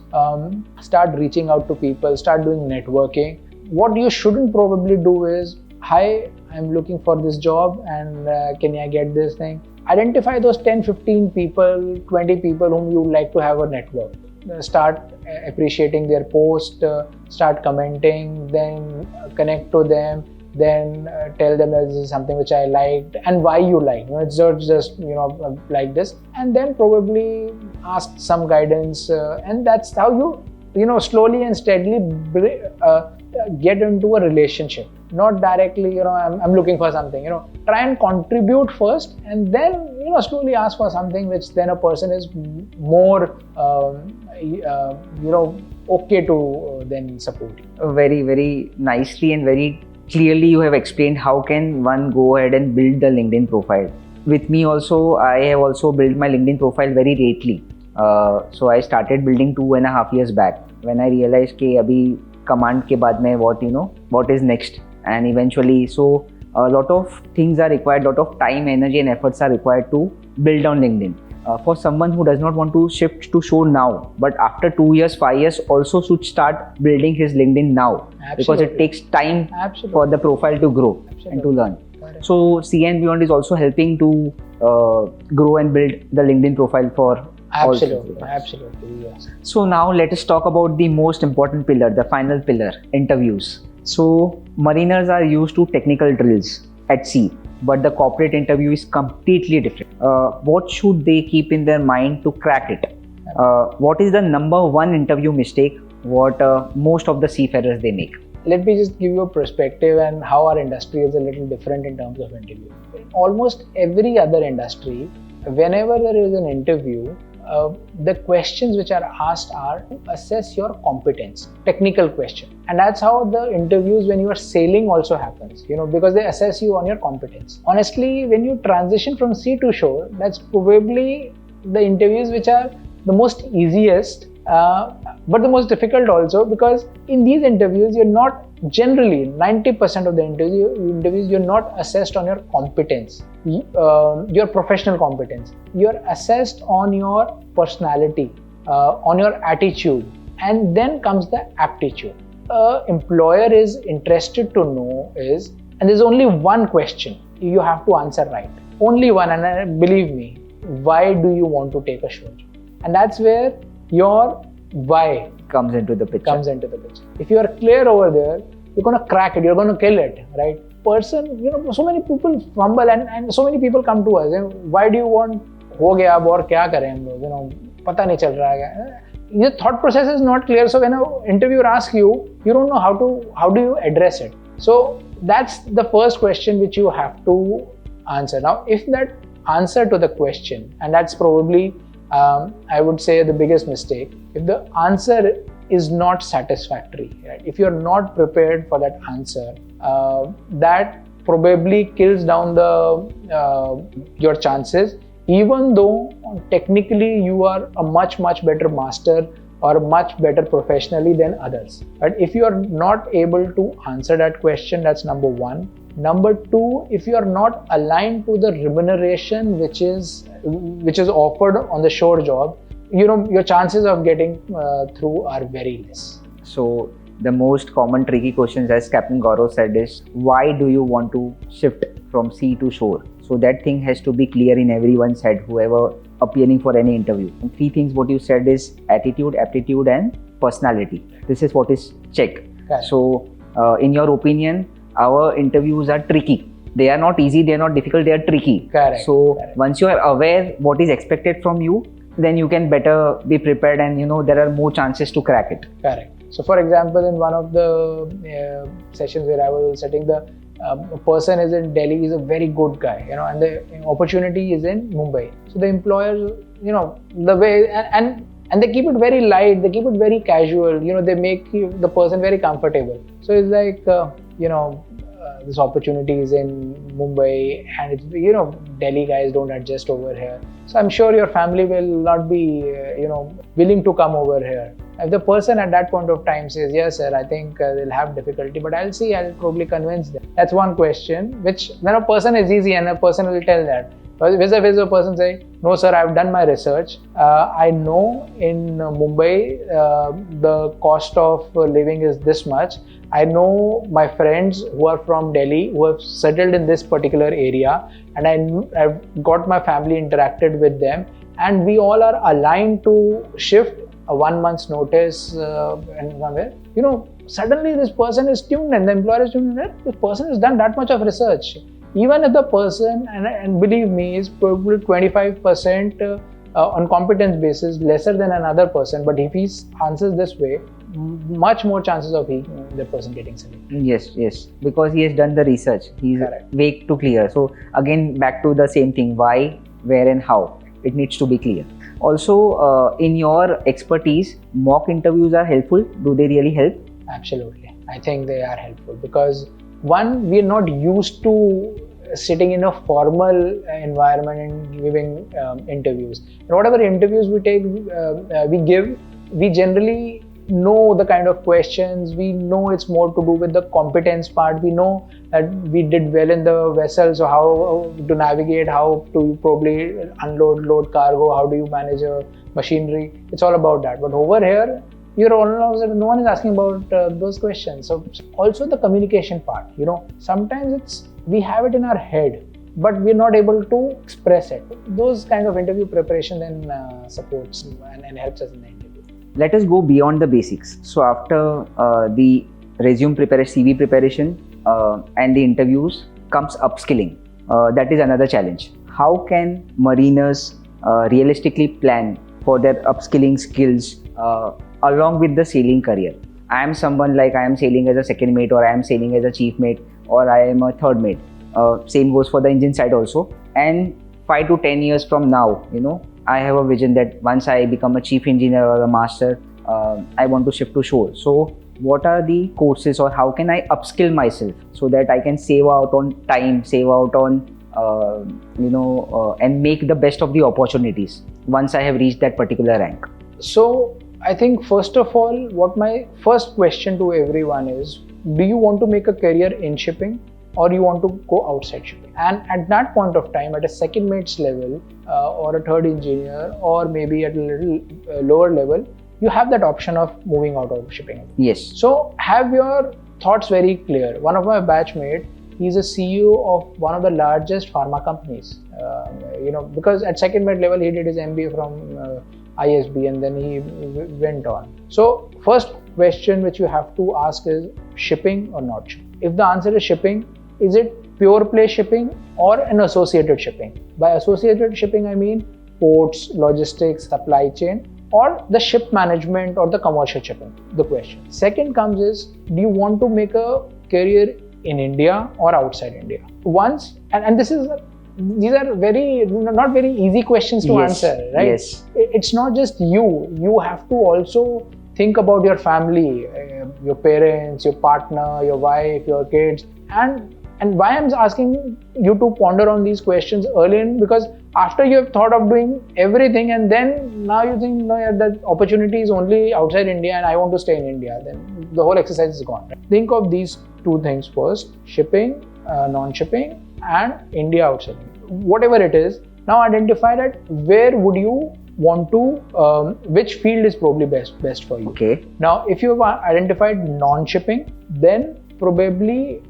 Start reaching out to people, start doing networking. What you shouldn't probably do is, hi, I'm looking for this job and can I get this thing? Identify those 10, 15 people, 20 people whom you would like to have a network. Start appreciating their post, start commenting, then connect to them, then tell them that this is something which I liked and why you like. It's not just like this, and then probably ask some guidance, and that's how you slowly and steadily get into a relationship. Not directly, I'm looking for something. Try and contribute first, and then slowly ask for something which then a person is more okay to then support you. Very, very nicely and very clearly you have explained how can one go ahead and build the LinkedIn profile. With me also, I have also built my LinkedIn profile very lately. So I started building 2.5 years back when I realized कि अभी command के बाद में what is next, and eventually so a lot of things are required, lot of time, energy and efforts are required to build on LinkedIn. For someone who does not want to shift to shore now, but after 2 years, 5 years also should start building his LinkedIn now. Absolutely. Because it takes time Absolutely. for the profile to grow. Absolutely. And to learn. Correct. So CN Beyond is also helping to grow and build the LinkedIn profile for Absolutely, all. absolutely, yes. So now let us talk about the most important pillar, the final pillar, interviews. So mariners are used to technical drills at sea, but the corporate interview is completely different. What should they keep in their mind to crack it? What is the number one interview mistake what most of the seafarers they make? Let me just give you a perspective and how our industry is a little different in terms of interview. In almost every other industry, whenever there is an interview, the questions which are asked are to assess your competence, technical question. And that's how the interviews when you are sailing also happens, because they assess you on your competence. Honestly, when you transition from sea to shore, that's probably the interviews which are the most easiest, but the most difficult also, because in these interviews you're not generally 90% of the interviews you're not assessed on your competence, your professional competence. You're assessed on your personality, on your attitude, and then comes the aptitude. Employer is interested to know is, and there's only one question you have to answer right, only one, and believe me, why do you want to take a shore job? And that's where your why Comes into the picture. If you are clear over there, you're going to crack it, you're going to kill it, right? So many people fumble and so many people come to us, why do you want, हो गया अब और क्या करें हम लोग, पता नहीं चल रहा है. Your thought process is not clear, so when an interviewer asks you, you don't know how do you address it. So that's the first question which you have to answer. Now, if that answer to the question, and that's probably I would say the biggest mistake, if the answer is not satisfactory, right? If you're not prepared for that answer, that probably kills down your chances, even though technically you are a much better master or much better professionally than others. But if you are not able to answer that question, that's number one. Number two, if you are not aligned to the remuneration which is offered on the shore job, your chances of getting through are very less. So the most common tricky questions, as Captain Gaurav said, is why do you want to shift from sea to shore? So that thing has to be clear in everyone's head, whoever appearing for any interview. And three things what you said is attitude, aptitude, and personality. This is what is checked. Okay. So in your opinion, our interviews are tricky. They are not easy, they are not difficult, they are tricky. Correct. So Correct. Once you are aware what is expected from you, then you can better be prepared, and there are more chances to crack it. Correct. So for example, in one of the sessions where I was sitting, the person is in Delhi, he's a very good guy, and the opportunity is in Mumbai. So the employers, the way, and they keep it very light, they keep it very casual, they make the person very comfortable. So it's like, this opportunity is in Mumbai, and it's, Delhi guys don't adjust over here. So I'm sure your family will not be, willing to come over here. If the person at that point of time says, yes sir, I think they'll have difficulty, but I'll probably convince them. That's one question, which when a person is easy and a person will tell that. Vis-a-vis a person say, no sir, I've done my research. I know in Mumbai, the cost of living is this much. I know my friends who are from Delhi who have settled in this particular area, and I've got my family interacted with them, and we all are aligned to shift a 1 month's notice and somewhere. Suddenly this person is tuned and the employer is tuned in. This person has done that much of research. Even if the person, and believe me, is probably 25% on competence basis lesser than another person, but if he answers this way, much more chances of the person getting selected. Yes, because he has done the research. He's way too clear. So again, back to the same thing: why, where, and how. It needs to be clear. Also, in your expertise, mock interviews are helpful. Do they really help? Absolutely. I think they are helpful because one, we are not used to sitting in a formal environment and giving interviews. And whatever interviews we take, we give, we generally know the kind of questions. We know it's more to do with the competence part. We know that we did well in the vessel, so how to navigate, how to probably load cargo, how do you manage a machinery. It's all about that. But over here, no one is asking about those questions. So also the communication part, sometimes we have it in our head, but we're not able to express it. Those kind of interview preparation then supports and helps us in the interview. Let us go beyond the basics. So after the resume preparation, CV preparation, and the interviews comes upskilling. That is another challenge. How can mariners realistically plan for their upskilling skills along with the sailing career? I am someone like I am sailing as a second mate, or I am sailing as a chief mate, or I am a third mate. Same goes for the engine side also. And 5 to 10 years from now, I have a vision that once I become a chief engineer or a master, I want to shift to shore. So what are the courses, or how can I upskill myself so that I can save out on time, save out on and make the best of the opportunities once I have reached that particular rank? So I think first of all, what my first question to everyone is, do you want to make a career in shipping, or you want to go outside shipping? And at that point of time, at a second mate's level, or a third engineer, or maybe at a little lower level, you have that option of moving out of shipping. Yes. So have your thoughts very clear. One of my batchmates, he's a CEO of one of the largest pharma companies. Because at second mate level, he did his MBA from ISB, and then he went on. So first question which you have to ask is, shipping or not shipping? If the answer is shipping, is it pure play shipping or an associated shipping? By associated shipping, I mean ports, logistics, supply chain, or the ship management or the commercial shipping, the question. Second comes is, do you want to make a career in India or outside India? Once, and these are not very easy questions to answer, right? Yes. It's not just you have to also think about your family, your parents, your partner, your wife, your kids. And why I'm asking you to ponder on these questions early in, because after you have thought of doing everything and then now you think, no, yeah, that opportunity is only outside India and I want to stay in India, then the whole exercise is gone. Right? Think of these two things first: shipping, non-shipping, and India outside India. Whatever it is, now identify that where would you want to, which field is probably best for you. Okay. Now, if you have identified non-shipping, then probably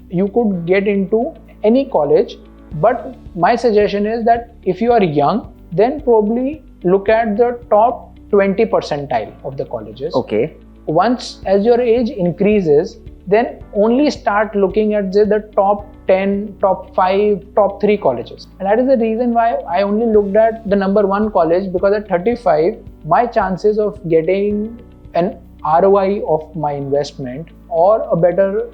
you could get into any college. But my suggestion is that if you are young, then probably look at the top 20 percentile of the colleges. Okay. Once as your age increases, then only start looking at the top 10, top 5, top 3 colleges. And that is the reason why I only looked at the number 1 college, because at 35, my chances of getting an ROI of my investment or a better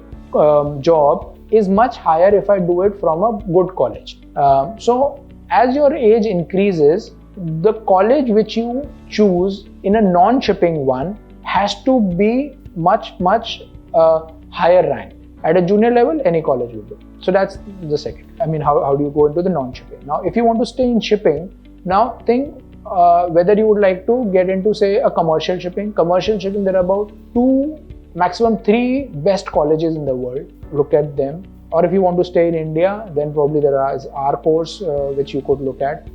job is much higher if I do it from a good college. So as your age increases, the college which you choose in a non-shipping one has to be much higher rank. At a junior level, any college will do. So that's the second. I mean, how do you go into the non-shipping? Now, if you want to stay in shipping, now think whether you would like to get into, say, a commercial shipping. Commercial shipping, there are about 2, maximum 3 best colleges in the world. Look at them. Or if you want to stay in India, then probably there is our course which you could look at.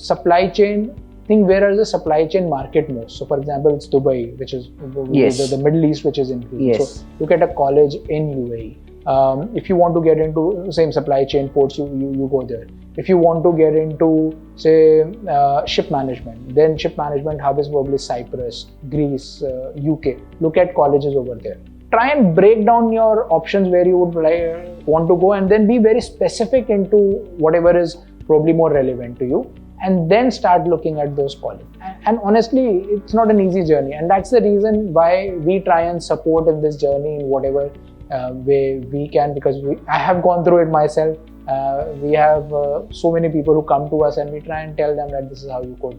Supply chain, think where is the supply chain market most. So for example, it's Dubai, which is the Middle East, which is increasing. Yes. So look at a college in UAE. If you want to get into same supply chain ports, you go there. If you want to get into, say, ship management, then ship management hub is probably Cyprus, Greece, UK. Look at colleges over there. Try and break down your options where you would want to go, and then be very specific into whatever is probably more relevant to you, and then start looking at those colleges. And honestly, it's not an easy journey, and that's the reason why we try and support in this journey in whatever way we can, because I have gone through it myself. We have so many people who come to us and we try and tell them that this is how you could.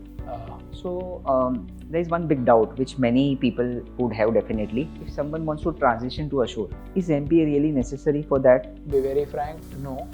There is one big doubt which many people would have definitely. If someone wants to transition to ashore, is MBA really necessary for that? To be very frank, no.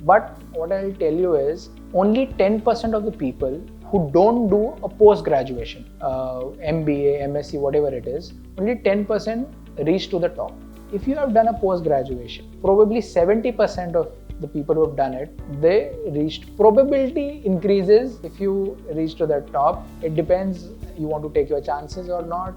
But what I'll tell you is, only 10% of the people who don't do a post-graduation, MBA, MSc, whatever it is, only 10% reach to the top. If you have done a post-graduation, probably 70% of the people who have done it, they reached. Probability increases if you reach to the top. It depends, you want to take your chances or not,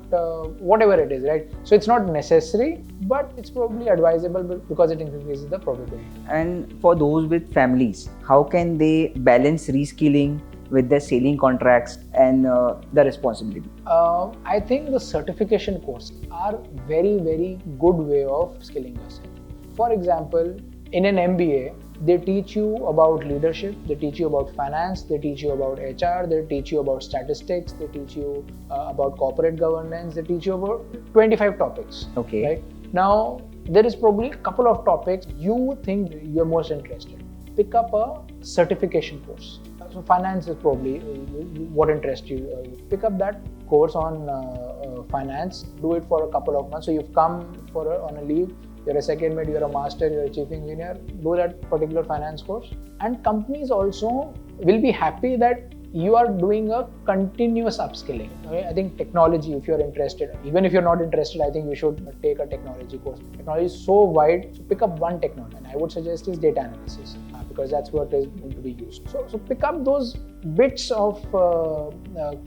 whatever it is, right? So it's not necessary, but it's probably advisable because it increases the probability. And for those with families, how can they balance reskilling with their sailing contracts and the responsibility? I think the certification courses are very good way of skilling yourself. For example, in an MBA, they teach you about leadership, they teach you about finance, they teach you about HR, they teach you about statistics, they teach you about corporate governance, they teach you about 25 topics. Okay. Right? Now, there is probably a couple of topics you think you're most interested. Pick up a certification course. So finance is probably what interests you. Pick up that course on finance, do it for a couple of months. So you've come on a leave, you're a second mate, you're a master, you're a chief engineer, do that particular finance course. And companies also will be happy that you are doing a continuous upskilling. Okay? I think technology, if you're interested, even if you're not interested, I think you should take a technology course. Technology is so wide, so pick up one technology. And I would suggest is data analysis because that's what is going to be used. So pick up those bits of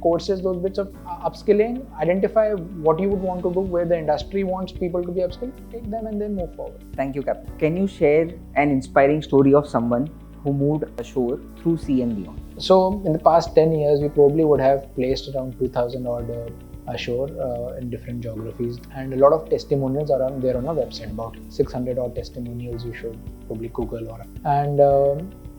courses, those bits of upskilling, identify what you would want to do, where the industry wants people to be upskilled, take them and then move forward. Thank you, Captain. Can you share an inspiring story of someone who moved ashore through sea and beyond? So in the past 10 years, we probably would have placed around 2,000 odd ashore in different geographies, and a lot of testimonials are there on our website, about 600 odd testimonials you should probably Google. And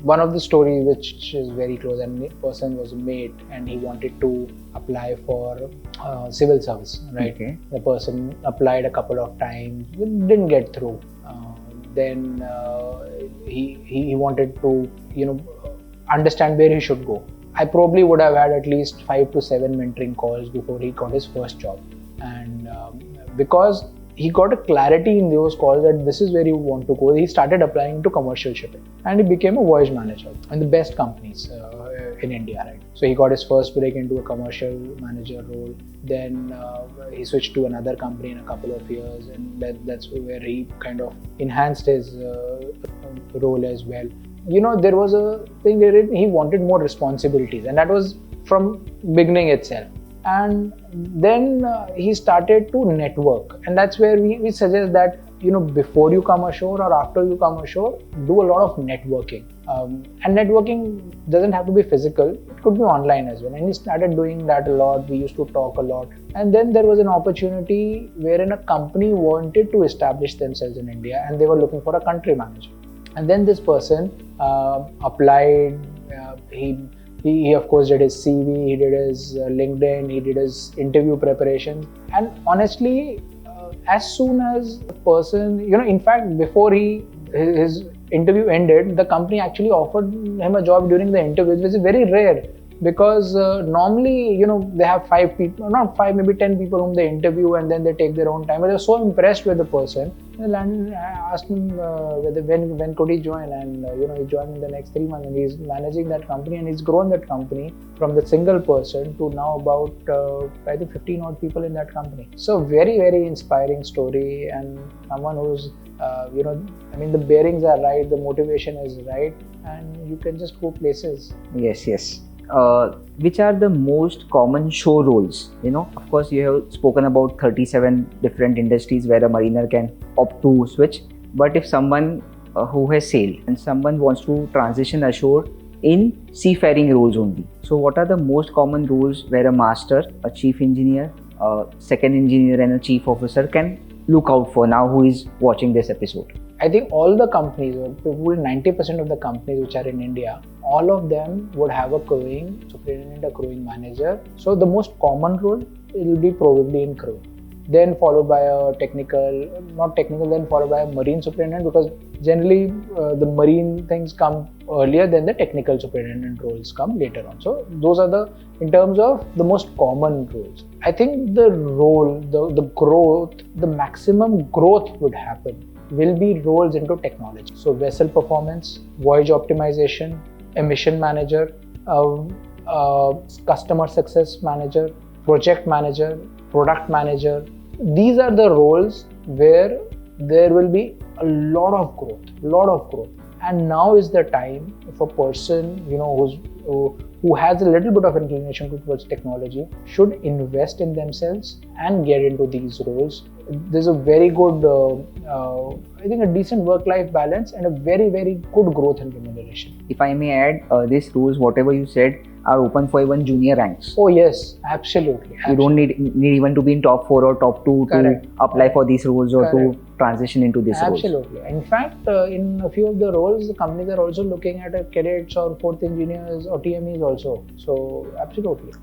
one of the stories which is very close, and the person was a mate and he wanted to apply for civil service, right? Okay. The person applied a couple of times, didn't get through. Then he wanted to, understand where he should go. I probably would have had at least 5 to 7 mentoring calls before he got his first job. And because he got a clarity in those calls that this is where you want to go, he started applying to commercial shipping. And he became a voyage manager in the best companies in India, right? So he got his first break into a commercial manager role. Then he switched to another company in a couple of years, and that's where he kind of enhanced his role as well. There was a thing where he wanted more responsibilities, and that was from beginning itself. And then he started to network, and that's where we suggest that before you come ashore or after you come ashore, do a lot of networking. And networking doesn't have to be physical, it could be online as well. And he started doing that a lot. We used to talk a lot. And then there was an opportunity wherein a company wanted to establish themselves in India and they were looking for a country manager. And then this person applied. He of course did his CV, he did his LinkedIn, he did his interview preparation. And honestly, as soon as the person, in fact, before his interview ended, the company actually offered him a job during the interview, which is very rare. Because normally, they have 5 people, not 5, maybe 10 people whom they interview and then they take their own time. But they're so impressed with the person. And I asked him when could he join, and he joined in the next 3 months, and he's managing that company, and he's grown that company from the single person to now about I think 15 odd people in that company. So very inspiring story, and someone who's the bearings are right, the motivation is right, and you can just go places. Yes. Which are the most common shore roles? Of course, you have spoken about 37 different industries where a mariner can opt to switch. But if someone who has sailed and someone wants to transition ashore in seafaring roles only, so what are the most common roles where a master, a chief engineer, a second engineer, and a chief officer can look out for now who is watching this episode? I think all the companies, probably 90% of the companies which are in India, all of them would have a crewing superintendent, a crewing manager. So the most common role, it will be probably in crew. Then followed by a then followed by a marine superintendent, because generally the marine things come earlier than the technical superintendent roles come later on. So those are in terms of the most common roles. I think the role, the growth, the maximum growth would happen will be roles into technology. So vessel performance, voyage optimization, emission manager, customer success manager, project manager, product manager. These are the roles where there will be a lot of growth. And now is the time if a person who has a little bit of inclination towards technology should invest in themselves and get into these roles. There's a very good, I think a decent work-life balance and a very good growth and remuneration. If I may add, these roles, whatever you said, are open for even junior ranks. Oh yes, absolutely. You don't need even to be in top 4 or top 2 Correct. to apply for these roles or Correct. to transition into these roles. Absolutely. In fact, in a few of the roles, the companies are also looking at cadets or fourth engineers or TMEs also. So absolutely.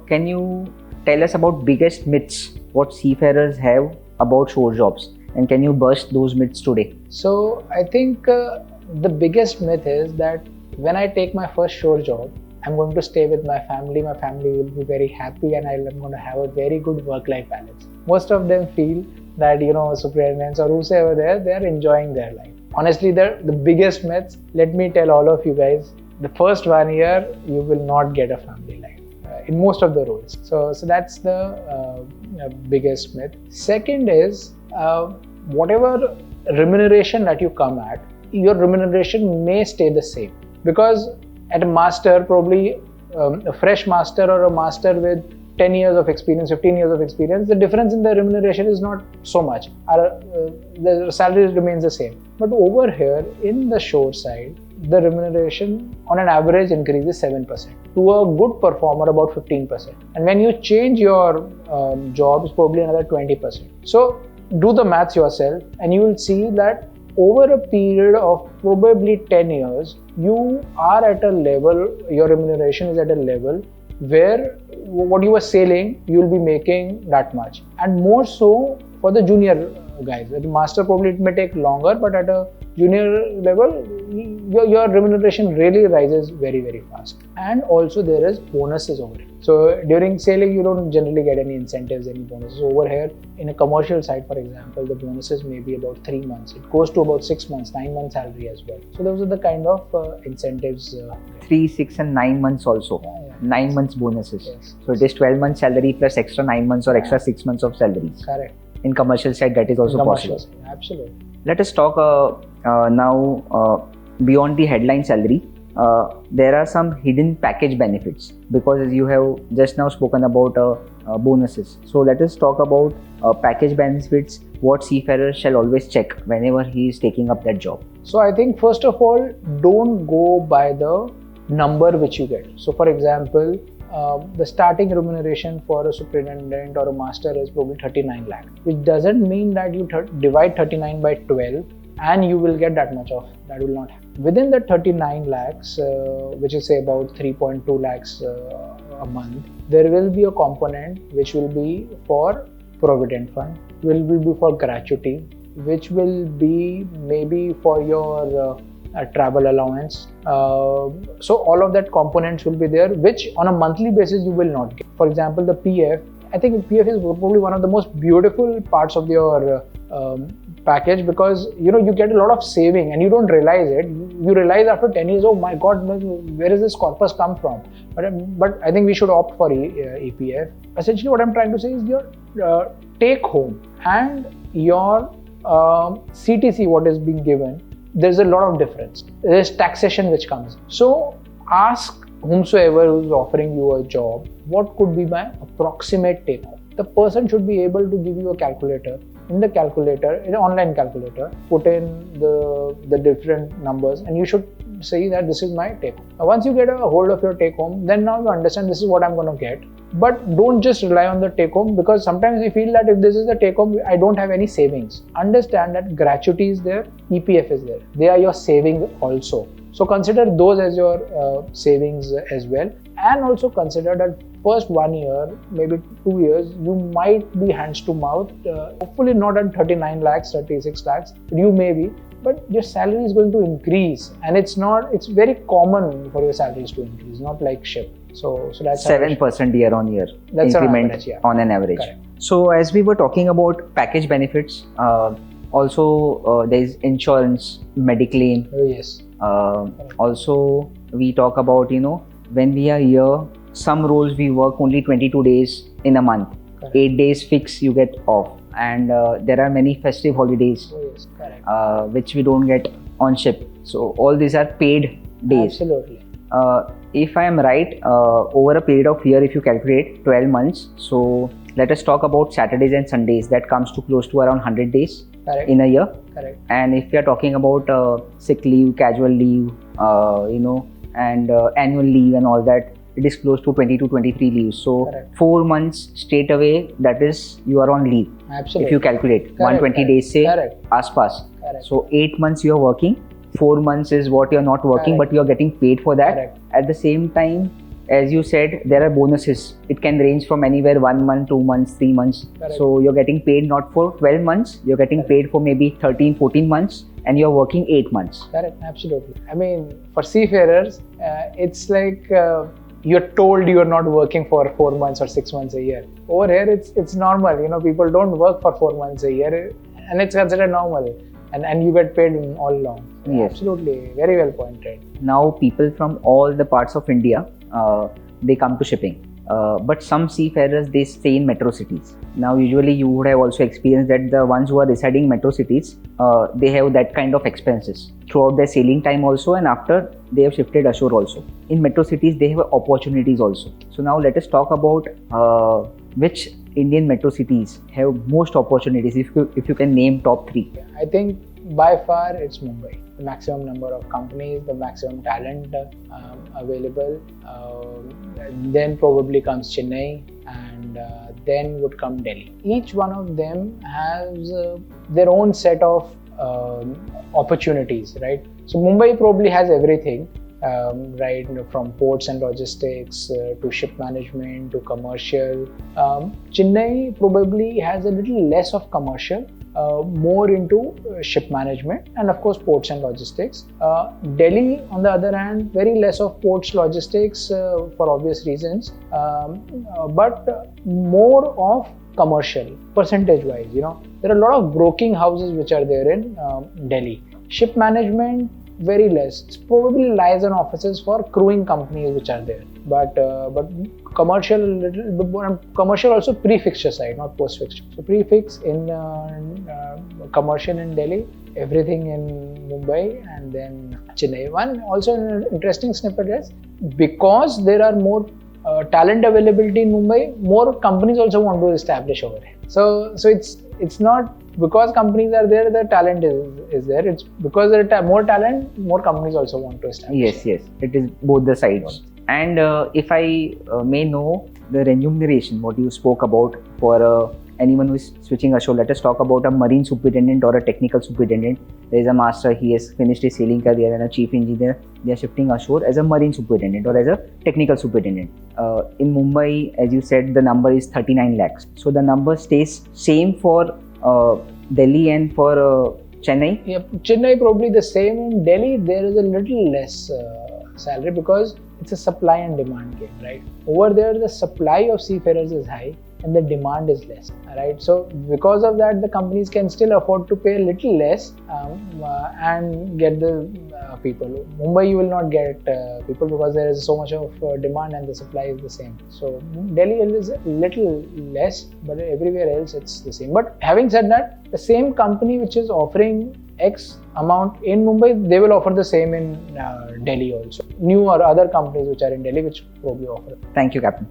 Can you tell us about biggest myths what seafarers have about shore jobs, and can you burst those myths today? So I think the biggest myth is that when I take my first shore job, I'm going to stay with my family. My family will be very happy, and I'm going to have a very good work-life balance. Most of them feel that superintendents or whosoever they're enjoying their life. Honestly, the biggest myths. Let me tell all of you guys: the first 1 year you will not get a family life in most of the roles. So that's the biggest myth. Second is whatever remuneration that you come at, your remuneration may stay the same, because at a master, probably a fresh master or a master with 10 years of experience, 15 years of experience, the difference in the remuneration is not so much. The salary remains the same. But over here, in the shore side, the remuneration on an average increases 7%. To a good performer, about 15%. And when you change your job, it's probably another 20%. So do the maths yourself, and you will see that over a period of probably 10 years, you are at a level, your remuneration is at a level where what you were sailing, you will be making that much. And more so for the junior guys. At the master, probably it may take longer, but at a junior level, your remuneration really rises very, very fast. And also there is bonuses over it. So during sailing, you don't generally get any incentives, any bonuses. Over here, in a commercial side, for example, the bonuses may be about 3 months. It goes to about 6 months, 9 months salary as well. So those are the kind of incentives. 3, 6 and 9 months also. Yeah. 9 months bonuses. Yes. So it is 12 months salary plus extra 9 months or extra 6 months of salaries. Correct. In commercial side, that is also Commercial possible. side, absolutely. Let us talk now beyond the headline salary. There are some hidden package benefits, because as you have just now spoken about bonuses. So let us talk about package benefits, what seafarer shall always check whenever he is taking up that job. So I think first of all, don't go by the number which you get. So for example, the starting remuneration for a superintendent or a master is probably 39 lakh, which doesn't mean that you divide 39 by 12 and you will get that much of. That will not happen. Within the 39 lakhs, which is say about 3.2 lakhs a month, there will be a component which will be for provident fund, will be for gratuity, which will be maybe for your travel allowance. So all of that components will be there, which on a monthly basis you will not get. For example, the PF, I think PF is probably one of the most beautiful parts of your package, because you get a lot of saving and you don't realize it. You realize after 10 years, oh my god, where is this corpus come from? But I think we should opt for EPF. Essentially what I'm trying to say is your take home and your CTC, what is being given, there's a lot of difference. There's taxation which comes. So ask whomsoever who's offering you a job, what could be my approximate take home? The person should be able to give you a calculator. In the calculator, in an online calculator, put in the different numbers, and you should say that this is my take home. Now, once you get a hold of your take home, then now you understand this is what I'm going to get. But don't just rely on the take home, because sometimes we feel that if this is the take home, I don't have any savings. Understand that gratuity is there, EPF is there. They are your savings also. So consider those as your savings as well. And also consider that first 1 year, maybe 2 years, you might be hands to mouth. Hopefully not at 39 lakhs, 36 lakhs, but you may be. But your salary is going to increase, and it's very common for your salaries to increase, not like ship. So that's 7% year on year that's increment average, yeah. on an average. Correct. So as we were talking about package benefits, also there is insurance, mediclaim. Oh, yes. Also we talk about when we are here, some roles we work only 22 days in a month. Correct. 8 days fix you get off, and there are many festive holidays Oh, yes. Correct. which we don't get on ship. So all these are paid days. Absolutely. If I am right, over a period of year, if you calculate 12 months, so let us talk about Saturdays and Sundays. That comes to close to around 100 days Correct. in a year. Correct. And if we are talking about sick leave, casual leave, and annual leave and all that, it is close to 20 to 23 leaves. So Correct. 4 months straight away, that is you are on leave. Absolutely. If you calculate Correct, 120 correct. days say Correct. आसपास. Correct. So 8 months you are working, 4 months is what you are not working, Correct. but you are getting paid for that. Correct. At the same time, as you said, there are bonuses. It can range from anywhere 1 month, 2 months, 3 months. Correct. So you're getting paid not for 12 months, you're getting paid for maybe 13, 14 months, and you're working 8 months. Correct, absolutely. I mean, for seafarers, it's like you're told you're not working for 4 months or 6 months a year. Over here, it's normal. You know, people don't work for 4 months a year, and it's considered normal. And you get paid all along. Yes. Absolutely, very well pointed. Now people from all the parts of India, they come to shipping. But some seafarers, they stay in metro cities. Now usually you would have also experienced that the ones who are residing in metro cities, they have that kind of expenses throughout their sailing time also, and after they have shifted ashore also. In metro cities, they have opportunities also. So now let us talk about which Indian metro cities have most opportunities. If you can name top 3. I think by far it's Mumbai. The maximum number of companies, the maximum talent available. Then probably comes Chennai, and then would come Delhi. Each one of them has their own set of opportunities, right? So Mumbai probably has everything. Right, from ports and logistics to ship management to commercial. Chennai probably has a little less of commercial, more into ship management, and of course ports and logistics. Delhi, on the other hand, very less of ports logistics for obvious reasons, but more of commercial percentage wise. You know, there are a lot of broking houses which are there in Delhi. Ship management, very less. It probably lies in offices for crewing companies which are there. But commercial, little bit more, commercial also pre-fixture side, not post-fixture. So pre-fix in commercial in Delhi, everything in Mumbai, and then Chennai. One also an interesting snippet is because there are more talent availability in Mumbai, more companies also want to establish over here. So it's not because companies are there, the talent is there. It's because there are more talent, more companies also want to establish. Yes, it is both the sides. And if I may know the remuneration, what you spoke about for anyone who is switching ashore, let us talk about a marine superintendent or a technical superintendent. There is a master, he has finished his sailing career, and a chief engineer. They are shifting ashore as a marine superintendent or as a technical superintendent. In Mumbai, as you said, the number is 39 lakhs. So the number stays same for Delhi and for Chennai? Yeah, Chennai probably the same. In Delhi, there is a little less salary because it's a supply and demand game, right? Over there, the supply of seafarers is high and the demand is less, right? So because of that, the companies can still afford to pay a little less and get the people. Mumbai, you will not get people because there is so much of demand and the supply is the same. So Delhi is a little less, but everywhere else it's the same. But having said that, the same company which is offering X amount in Mumbai, they will offer the same in Delhi also. New or other companies which are in Delhi which probably offer. Thank you, Captain.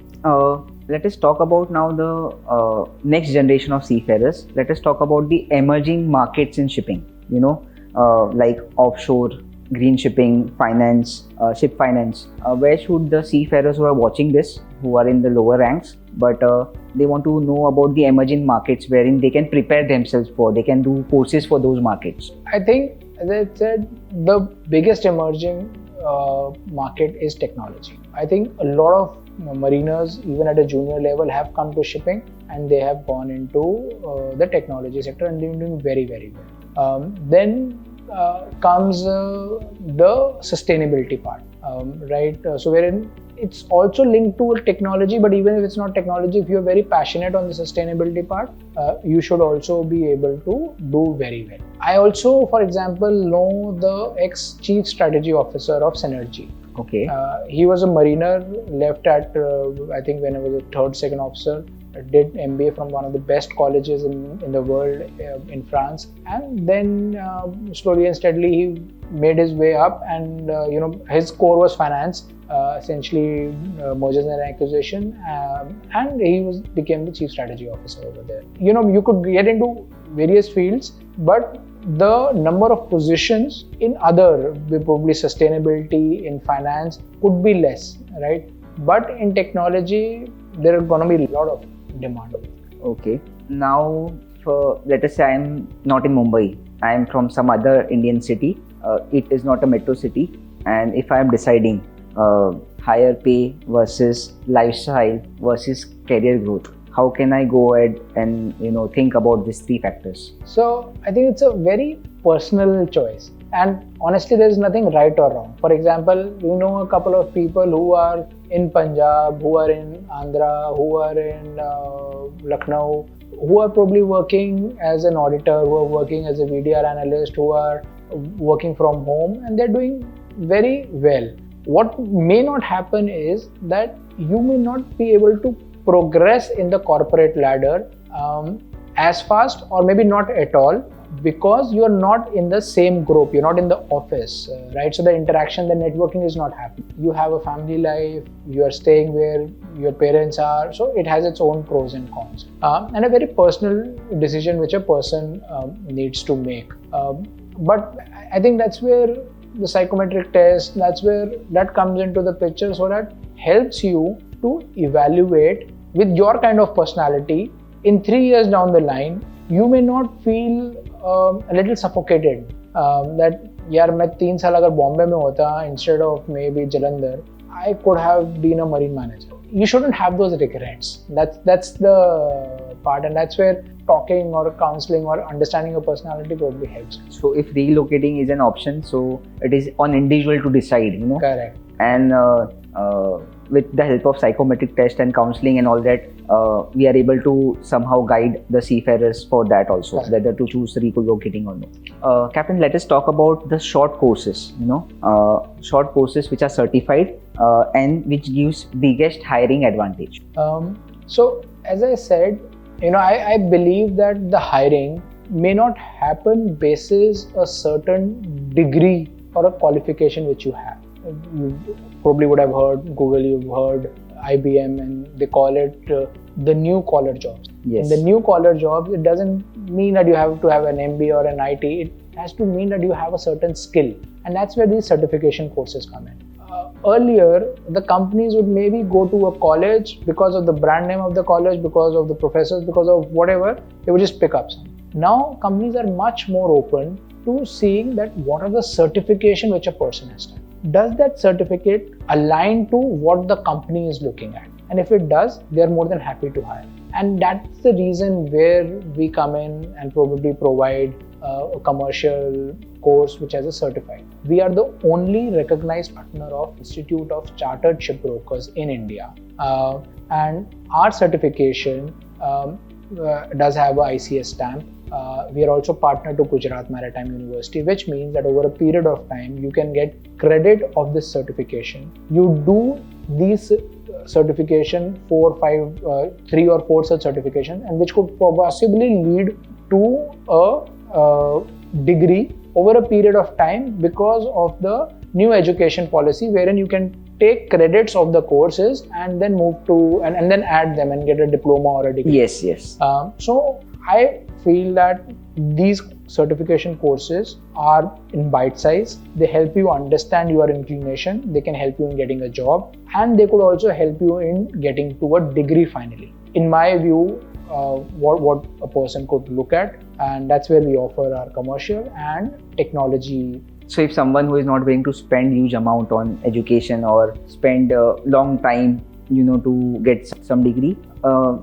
Let us talk about now the next generation of seafarers. Let us talk about the emerging markets in shipping. You know, like offshore, green shipping, finance, ship finance. Where should the seafarers who are watching this, who are in the lower ranks, but they want to know about the emerging markets wherein they can prepare themselves for, they can do courses for those markets? I think, as I said, the biggest emerging market is technology. I think a lot of mariners, even at a junior level, have come to shipping and they have gone into the technology sector and they're doing very, very well. Then comes the sustainability part, right? So wherein it's also linked to technology, but even if it's not technology, if you're very passionate on the sustainability part, you should also be able to do very well. I also, for example, know the ex-chief strategy officer of Synergy. Okay. He was a mariner, left at, I think when I was a third, second officer, did MBA from one of the best colleges in the world in France, and then slowly and steadily he made his way up, and his core was finance, essentially mergers and acquisition, and he became the chief strategy officer over there. You could get into various fields, but the number of positions in other, probably sustainability, in finance, could be less, right? but in technology, there are going to be a lot of demand. Okay. Now, let us say I am not in Mumbai. I am from some other Indian city. It is not a metro city. And if I am deciding higher pay versus lifestyle versus career growth, how can I go ahead and think about these three factors? So I think it's a very personal choice. And honestly, there is nothing right or wrong. For example, we know a couple of people who are in Punjab, who are in Andhra, who are in Lucknow, who are probably working as an auditor, who are working as a VDR analyst, who are working from home, and they're doing very well. What may not happen is that you may not be able to progress in the corporate ladder as fast, or maybe not at all, because you're not in the same group, you're not in the office, right? So the interaction, the networking is not happening. You have a family life, you are staying where your parents are, so it has its own pros and cons, and a very personal decision which a person needs to make. But I think that's where the psychometric test, that's where that comes into the picture, so that helps you to evaluate with your kind of personality. In 3 years down the line, you may not feel a little suffocated that यार मैं 3 साल अगर बॉम्बे में होता instead of maybe Jalandhar, I could have been a marine manager. You shouldn't have those regrets. That's the part, and that's where talking or counseling or understanding your personality probably helps. So if relocating is an option, so it is on individual to decide, Correct. And with the help of psychometric test and counseling and all that, we are able to somehow guide the seafarers for that also, Correct. whether to choose relocating or no. Captain, let us talk about the short courses, short courses which are certified and which gives biggest hiring advantage. So as I said, I believe that the hiring may not happen basis a certain degree or a qualification which you have. You probably would have heard Google, you've heard IBM, and they call it the new collar jobs. Yes. In the new collar jobs, it doesn't mean that you have to have an MBA or an IT. It has to mean that you have a certain skill, and that's where these certification courses come in. Earlier, the companies would maybe go to a college because of the brand name of the college, because of the professors, because of whatever, they would just pick up some. Now, companies are much more open to seeing that what are the certification which a person has done. Does that certificate align to what the company is looking at? And if it does, they are more than happy to hire. And that's the reason where we come in and probably provide a commercial course which has a certified. We are the only recognized partner of Institute of Chartered Shipbrokers in India. And our certification does have a ICS stamp. We are also partner to Gujarat Maritime University, which means that over a period of time, you can get credit of this certification. You do these certification 3 or 4 such certification, and which could possibly lead to a degree over a period of time because of the new education policy, wherein you can take credits of the courses and then move to and then add them and get a diploma or a degree. Yes. So I feel that these certification courses are in bite size. They help you understand your inclination. They can help you in getting a job, and they could also help you in getting to a degree finally. In my view, what a person could look at, and that's where we offer our commercial and technology. So if someone who is not willing to spend huge amount on education or spend a long time, to get some degree,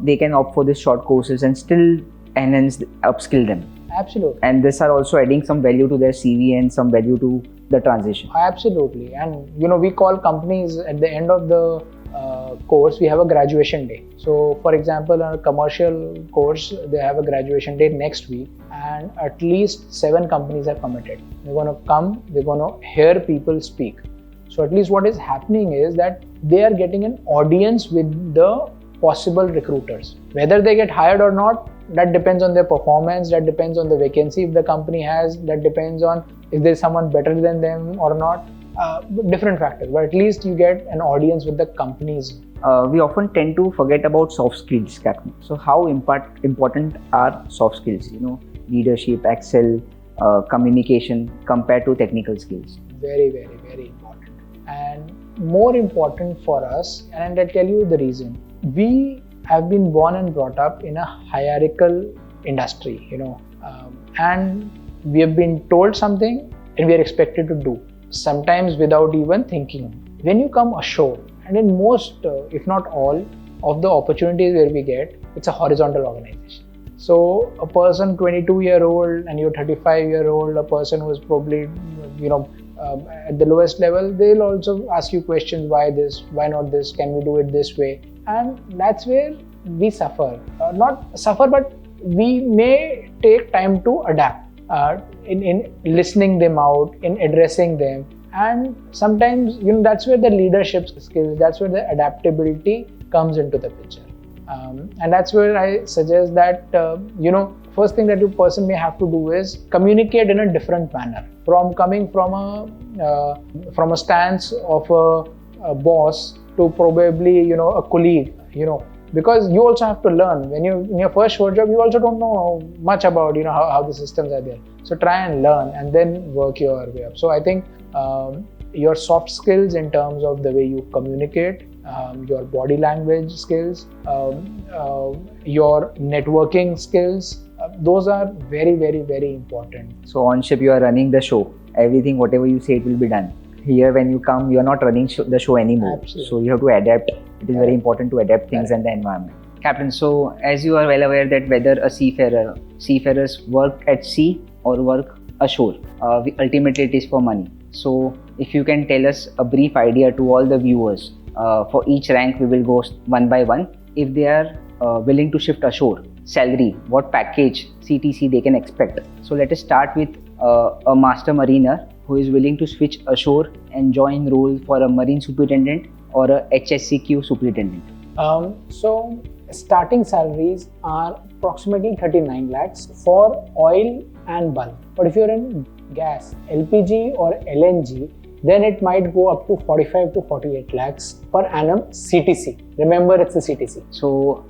they can opt for these short courses and still enhance, upskill them. Absolutely. And these are also adding some value to their CV and some value to the transition. Absolutely. And we call companies at the end of the course, we have a graduation day. So for example, on a commercial course, they have a graduation day next week, and at least 7 companies are committed. They're going to come, they're going to hear people speak. So at least what is happening is that they are getting an audience with the possible recruiters. Whether they get hired or not, that depends on their performance, that depends on the vacancy if the company has, that depends on if there's someone better than them or not. Different factors, but at least you get an audience with the companies. We often tend to forget about soft skills, Captain. So how important are soft skills? Leadership, Excel, communication compared to technical skills? Very, very, very important. And more important for us, and I'll tell you the reason. We have been born and brought up in a hierarchical industry, and we have been told something and we are expected to do, sometimes without even thinking. When you come ashore, and in most, if not all, of the opportunities where we get, it's a horizontal organization. So a person 22-year-old and you're 35-year-old, a person who is probably, at the lowest level, they'll also ask you questions, why this, why not this, can we do it this way? And that's where we suffer. Not suffer, but we may take time to adapt in listening them out, in addressing them. And sometimes, that's where the leadership skills, that's where the adaptability comes into the picture. And that's where I suggest that, first thing that a person may have to do is communicate in a different manner. From coming from a stance of a boss to probably, a colleague, because you also have to learn. When you in your first short job, you also don't know much about, how the systems are there. So try and learn and then work your way up. So I think your soft skills in terms of the way you communicate, your body language skills, your networking skills, those are very, very, very important. So on ship, you are running the show. Everything, whatever you say, it will be done. Here, when you come, you are not running the show anymore. Absolutely. So you have to adapt. It is very important to adapt things and the environment. Captain, so as you are well aware that whether a seafarers work at sea or work ashore, ultimately it is for money. So if you can tell us a brief idea to all the viewers, for each rank we will go one by one. If they are willing to shift ashore, salary, what package CTC they can expect. So let us start with a master mariner who is willing to switch ashore and join role for a marine superintendent or a HSCQ superintendent. So starting salaries are approximately 39 lakhs for oil and bulk. But if you're in gas, LPG or LNG, then it might go up to 45 to 48 lakhs per annum CTC. Remember, it's the CTC. So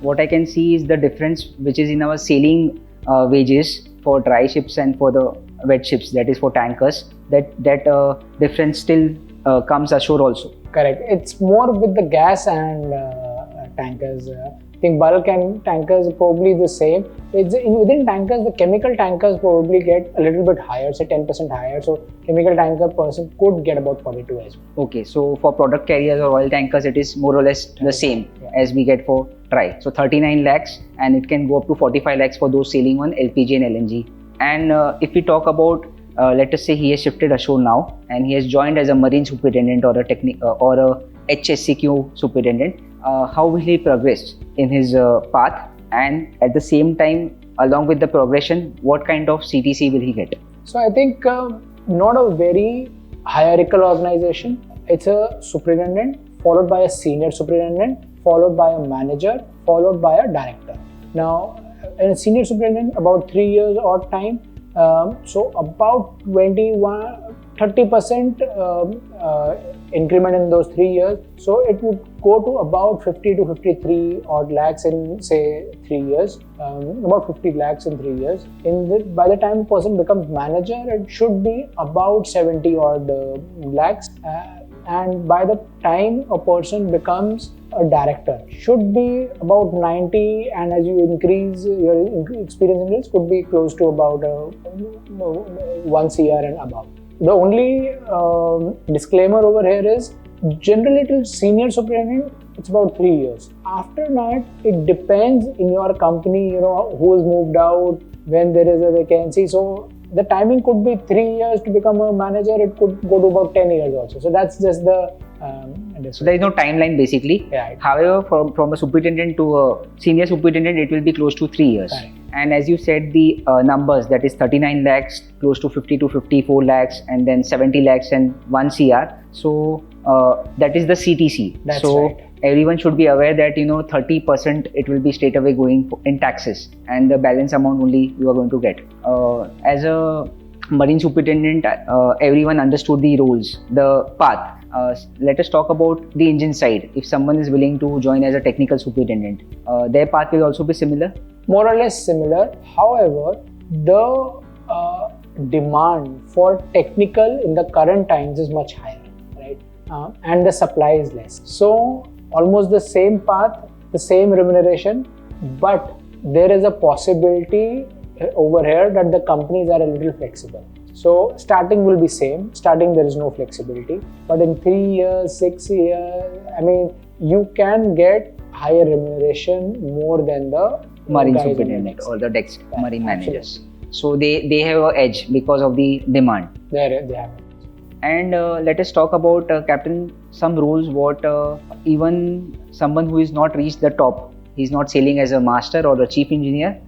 what I can see is the difference which is in our sailing wages for dry ships and for the wet ships, that is for tankers. That difference still comes ashore also. Correct. It's more with the gas and tankers. I think bulk and tankers are probably the same. Within tankers, the chemical tankers probably get a little bit higher, say 10% higher. So chemical tanker person could get about 42 as well. Okay, so for product carriers or oil tankers, it is more or less the same as we get for dry. So 39 lakhs and it can go up to 45 lakhs for those sailing on LPG and LNG. And if we talk about, let us say he has shifted ashore now and he has joined as a marine superintendent or a HSCQ superintendent, how will he progress in his path, and at the same time, along with the progression, what kind of CTC will he get? So I think not a very hierarchical organization. It's a superintendent followed by a senior superintendent, followed by a manager, followed by a director. Now, in a senior superintendent, about 3 years odd time. So about 30% increment in those 3 years. So it would go to about 50 to 53 odd lakhs in say 3 years. About 50 lakhs in 3 years. By the time a person becomes manager, it should be about 70 odd lakhs. And by the time a person becomes a director, should be about 90, and as you increase your experience in this, could be close to about 1 CR and above. The only disclaimer over here is, generally till senior superintendent, it's about 3 years. After that, it depends in your company, who has moved out, when there is a vacancy. So the timing could be 3 years to become a manager. It could go to about 10 years also. So that's just the so there is no timeline basically. Right. However, from a superintendent to a senior superintendent, it will be close to 3 years. Right. And as you said, the numbers, that is 39 lakhs, close to 50 to 54 lakhs, and then 70 lakhs and 1 CR. So that is the CTC. That's so right. Everyone should be aware that 30% it will be straight away going in taxes, and the balance amount only you are going to get. As a marine superintendent, everyone understood the roles, the path. Let us talk about the engine side. If someone is willing to join as a technical superintendent, their path will also be similar? More or less similar. However, the demand for technical in the current times is much higher. and the supply is less. So almost the same path, the same remuneration, but there is a possibility over here that the companies are a little flexible. So starting will be same. Starting there is no flexibility, but in 3 years, 6 years, I mean, you can get higher remuneration more than the marine guys on the superintendent decks. or the decks marine managers. Absolutely. So they have an edge because of the demand. They have it. And let us talk about, Captain, some roles what even someone who is not reached the top, he's not sailing as a master or a chief engineer,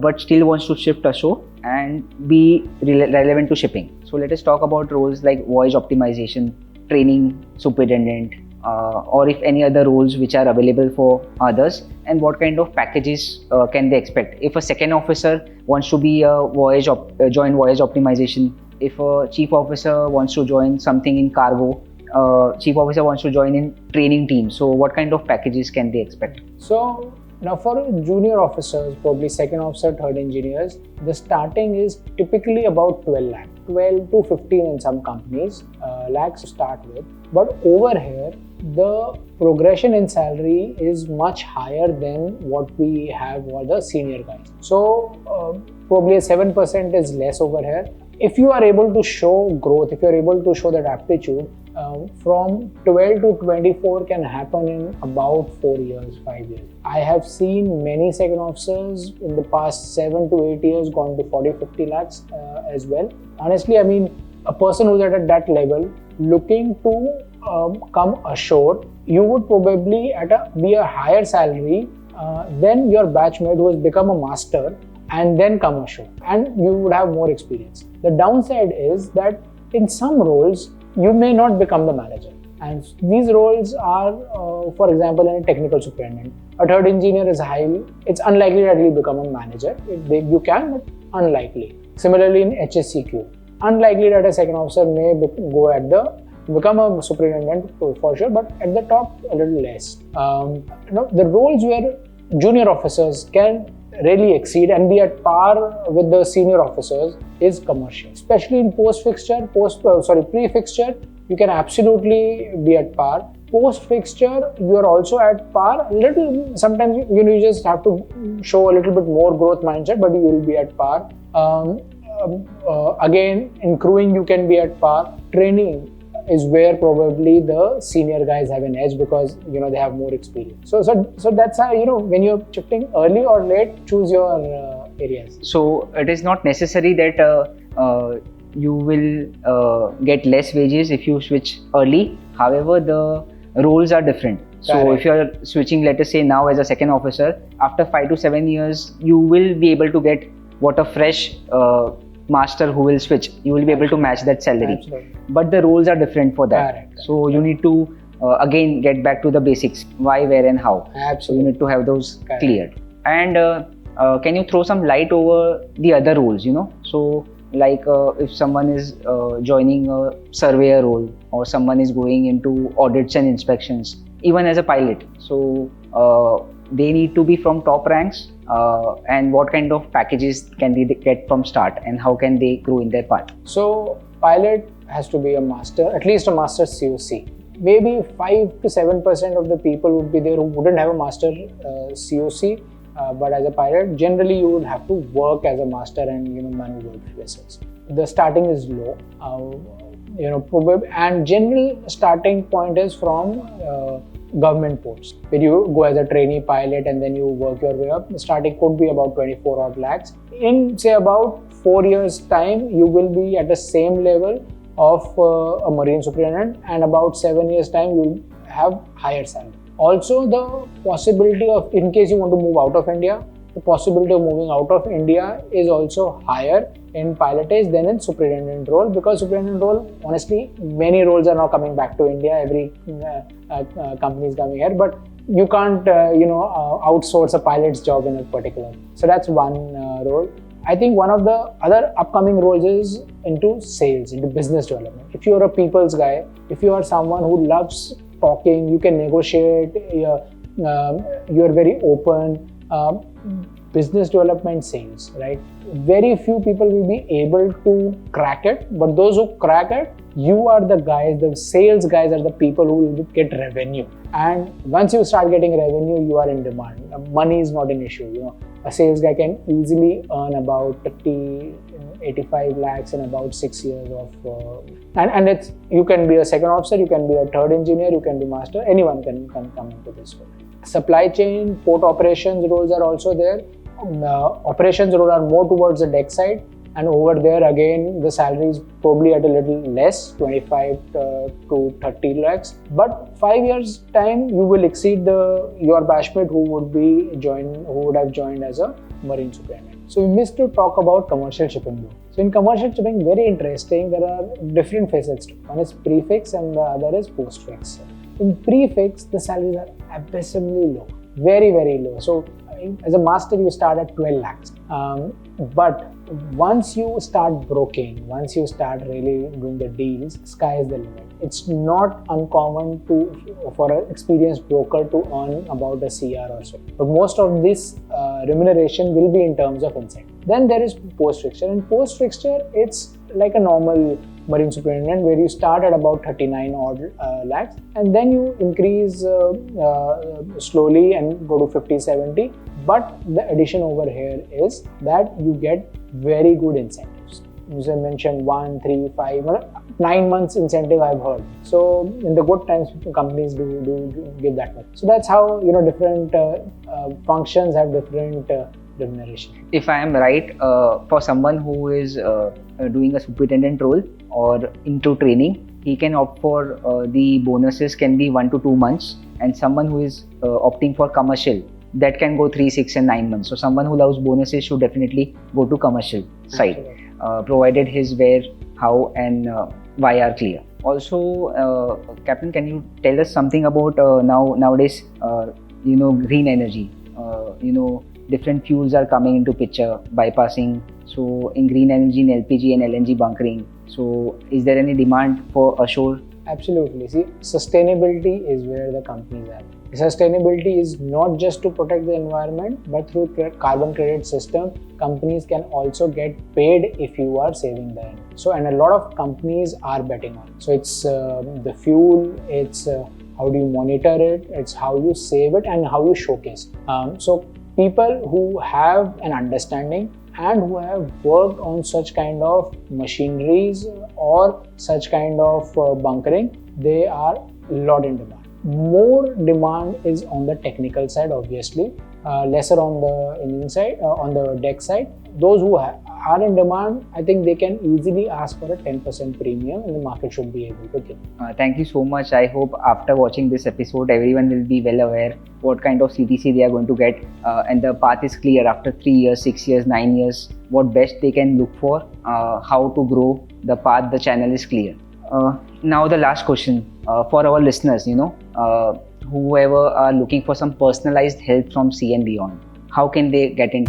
but still wants to shift a show and be relevant to shipping. So let us talk about roles like voyage optimization, training superintendent, or if any other roles which are available for others, and what kind of packages can they expect. If a second officer wants to be a join voyage optimization, if a chief officer wants to join something in cargo, chief officer wants to join in training team, so what kind of packages can they expect? So now for junior officers, probably second officer, third engineers, the starting is typically about 12 lakh, 12 to 15 in some companies, lakhs to start with. But over here, the progression in salary is much higher than what we have for the senior guys. So probably 7% is less over here. If you are able to show growth, if you are able to show that aptitude, from 12 to 24 can happen in about 4 years, 5 years. I have seen many second officers in the past 7 to 8 years gone to 40, 50 lakhs as well. Honestly, I mean, a person who's at that level looking to come ashore, you would probably be a higher salary than your batchmate who has become a master and then come ashore, and you would have more experience. The downside is that in some roles, you may not become the manager. And these roles are, for example, in a technical superintendent. A third engineer is highly, it's unlikely that he'll become a manager. You can, but unlikely. Similarly, in HSCQ, unlikely that a second officer may become a superintendent for sure, but at the top, a little less. The roles where junior officers can really exceed and be at par with the senior officers is commercial, especially in pre-fixture, you can absolutely be at par. Post-fixture, you are also at par. Sometimes you just have to show a little bit more growth mindset, but you will be at par. Again, in crewing, you can be at par. Training is where probably the senior guys have an edge because they have more experience. So that's how when you're shifting early or late, choose your areas. So it is not necessary that you will get less wages if you switch early. However, the roles are different. So Correct. If you are switching, let us say now as a second officer, after 5 to 7 years, you will be able to get what a fresh master who will switch, you will be able to match that salary. Absolutely. But the roles are different for that. Correct. So you need to again get back to the basics, why, where and how. Absolutely. So you need to have those Correct. cleared. And can you throw some light over the other roles, So like if someone is joining a surveyor role, or someone is going into audits and inspections, even as a pilot. So they need to be from top ranks, and what kind of packages can they get from start, and how can they grow in their path? So pilot has to be a master, at least a master COC. Maybe 5 to 7% of the people would be there who wouldn't have a master COC, but as a pilot, generally you would have to work as a master and maneuver vessels. The starting is low, probably, and general starting point is from government ports, where you go as a trainee pilot and then you work your way up. The starting could be about 24 odd lakhs. In say about 4 years time, you will be at the same level of a marine superintendent, and about 7 years time you will have higher salary. Also, the possibility of, in case you want to move out of India, the possibility of moving out of India is also higher in pilotage than in superintendent role, because superintendent role, honestly, many roles are now coming back to India. Every company is coming here, but you can't outsource a pilot's job in a particular. So that's one role. I think one of the other upcoming roles is into sales, into business development. If you're a people's guy, if you are someone who loves talking, you can negotiate, you're very open. business development sales, right? Very few people will be able to crack it, but those who crack it, you are the guys, the sales guys are the people who will get revenue. And once you start getting revenue, you are in demand. Money is not an issue. A sales guy can easily earn about 85 lakhs in about 6 years of and it's, you can be a second officer, you can be a third engineer, you can be master, anyone can come into this world. Supply chain, port operations roles are also there. Operations role are more towards the deck side, and over there again the salary is probably at a little less, 25 to 30 lakhs, but 5 years time you will exceed your batchmate who would have joined as a marine superintendent. So we missed to talk about commercial shipping though. So in commercial shipping, very interesting, there are different facets. One is prefix and the other is postfix. In prefix, the salaries are abysmally low, very, very low. So as a master, you start at 12 lakhs. But once you start broking, once you start really doing the deals, sky is the limit. It's not uncommon for an experienced broker to earn about a CR or so. But most of this remuneration will be in terms of incentive. Then there is post-fixture. In post-fixture, it's like a normal marine superintendent where you start at about 39 odd lakhs and then you increase slowly and go to 50, 70. But the addition over here is that you get very good incentives. As I mentioned, 1, 3, 5, 9 months incentive I've heard. So in the good times, companies do give that much. So that's how different functions have different remuneration. If I am right, for someone who is doing a superintendent role or into training, he can opt for the bonuses can be 1 to 2 months, and someone who is opting for commercial, that can go 3, 6 and 9 months. So someone who loves bonuses should definitely go to commercial side, provided his where, how and why are clear. Also, Captain, can you tell us something about nowadays, green energy? Different fuels are coming into picture, bypassing. So in green energy, in LPG and LNG bunkering. So is there any demand for ashore? Absolutely. See, sustainability is where the companies are. Sustainability is not just to protect the environment, but through carbon credit system, companies can also get paid if you are saving the environment. So, and a lot of companies are betting on it. So it's the fuel, it's how do you monitor it, it's how you save it and how you showcase. So people who have an understanding and who have worked on such kind of machineries or such kind of bunkering, they are a lot in demand. More demand is on the technical side, obviously, lesser on the engine side, on the deck side. Those who are in demand, I think they can easily ask for a 10% premium and the market should be able to give. Thank you so much. I hope after watching this episode, everyone will be well aware what kind of CTC they are going to get, and the path is clear after 3 years, 6 years, 9 years, what best they can look for, how to grow, the path, the channel is clear. Now the last question for our listeners, whoever are looking for some personalized help from Sea and Beyond, how can they get in?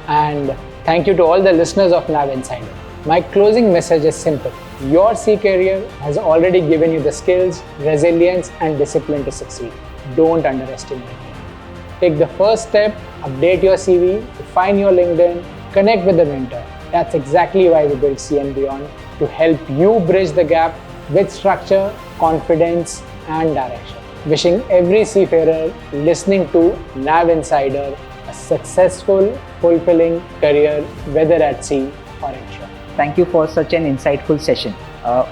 And thank you to all the listeners of Nav Insider. My closing message is simple. Your C career has already given you the skills, resilience, and discipline to succeed. Don't underestimate it. Take the first step, update your CV, refine your LinkedIn, connect with a mentor. That's exactly why we built C and Beyond, to help you bridge the gap with structure, confidence, and direction. Wishing every seafarer listening to Nav Insider a successful, fulfilling career, whether at sea or inshore. Thank you for such an insightful session.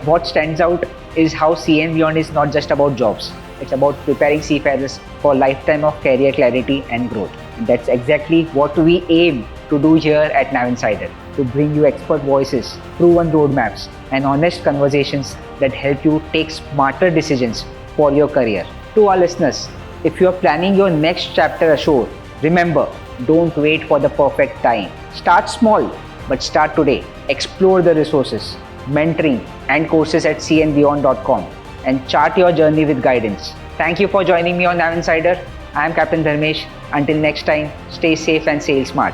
What stands out is how C and Beyond is not just about jobs. It's about preparing seafarers for a lifetime of career clarity and growth. And that's exactly what we aim to do here at Nav Insider, to bring you expert voices, proven roadmaps, and honest conversations that help you take smarter decisions for your career. To our listeners, if you are planning your next chapter ashore, remember, don't wait for the perfect time. Start small, but start today. Explore the resources, mentoring, and courses at candbeyond.com and chart your journey with guidance. Thank you for joining me on Nav Insider. I am Captain Dharmesh. Until next time, stay safe and sail smart.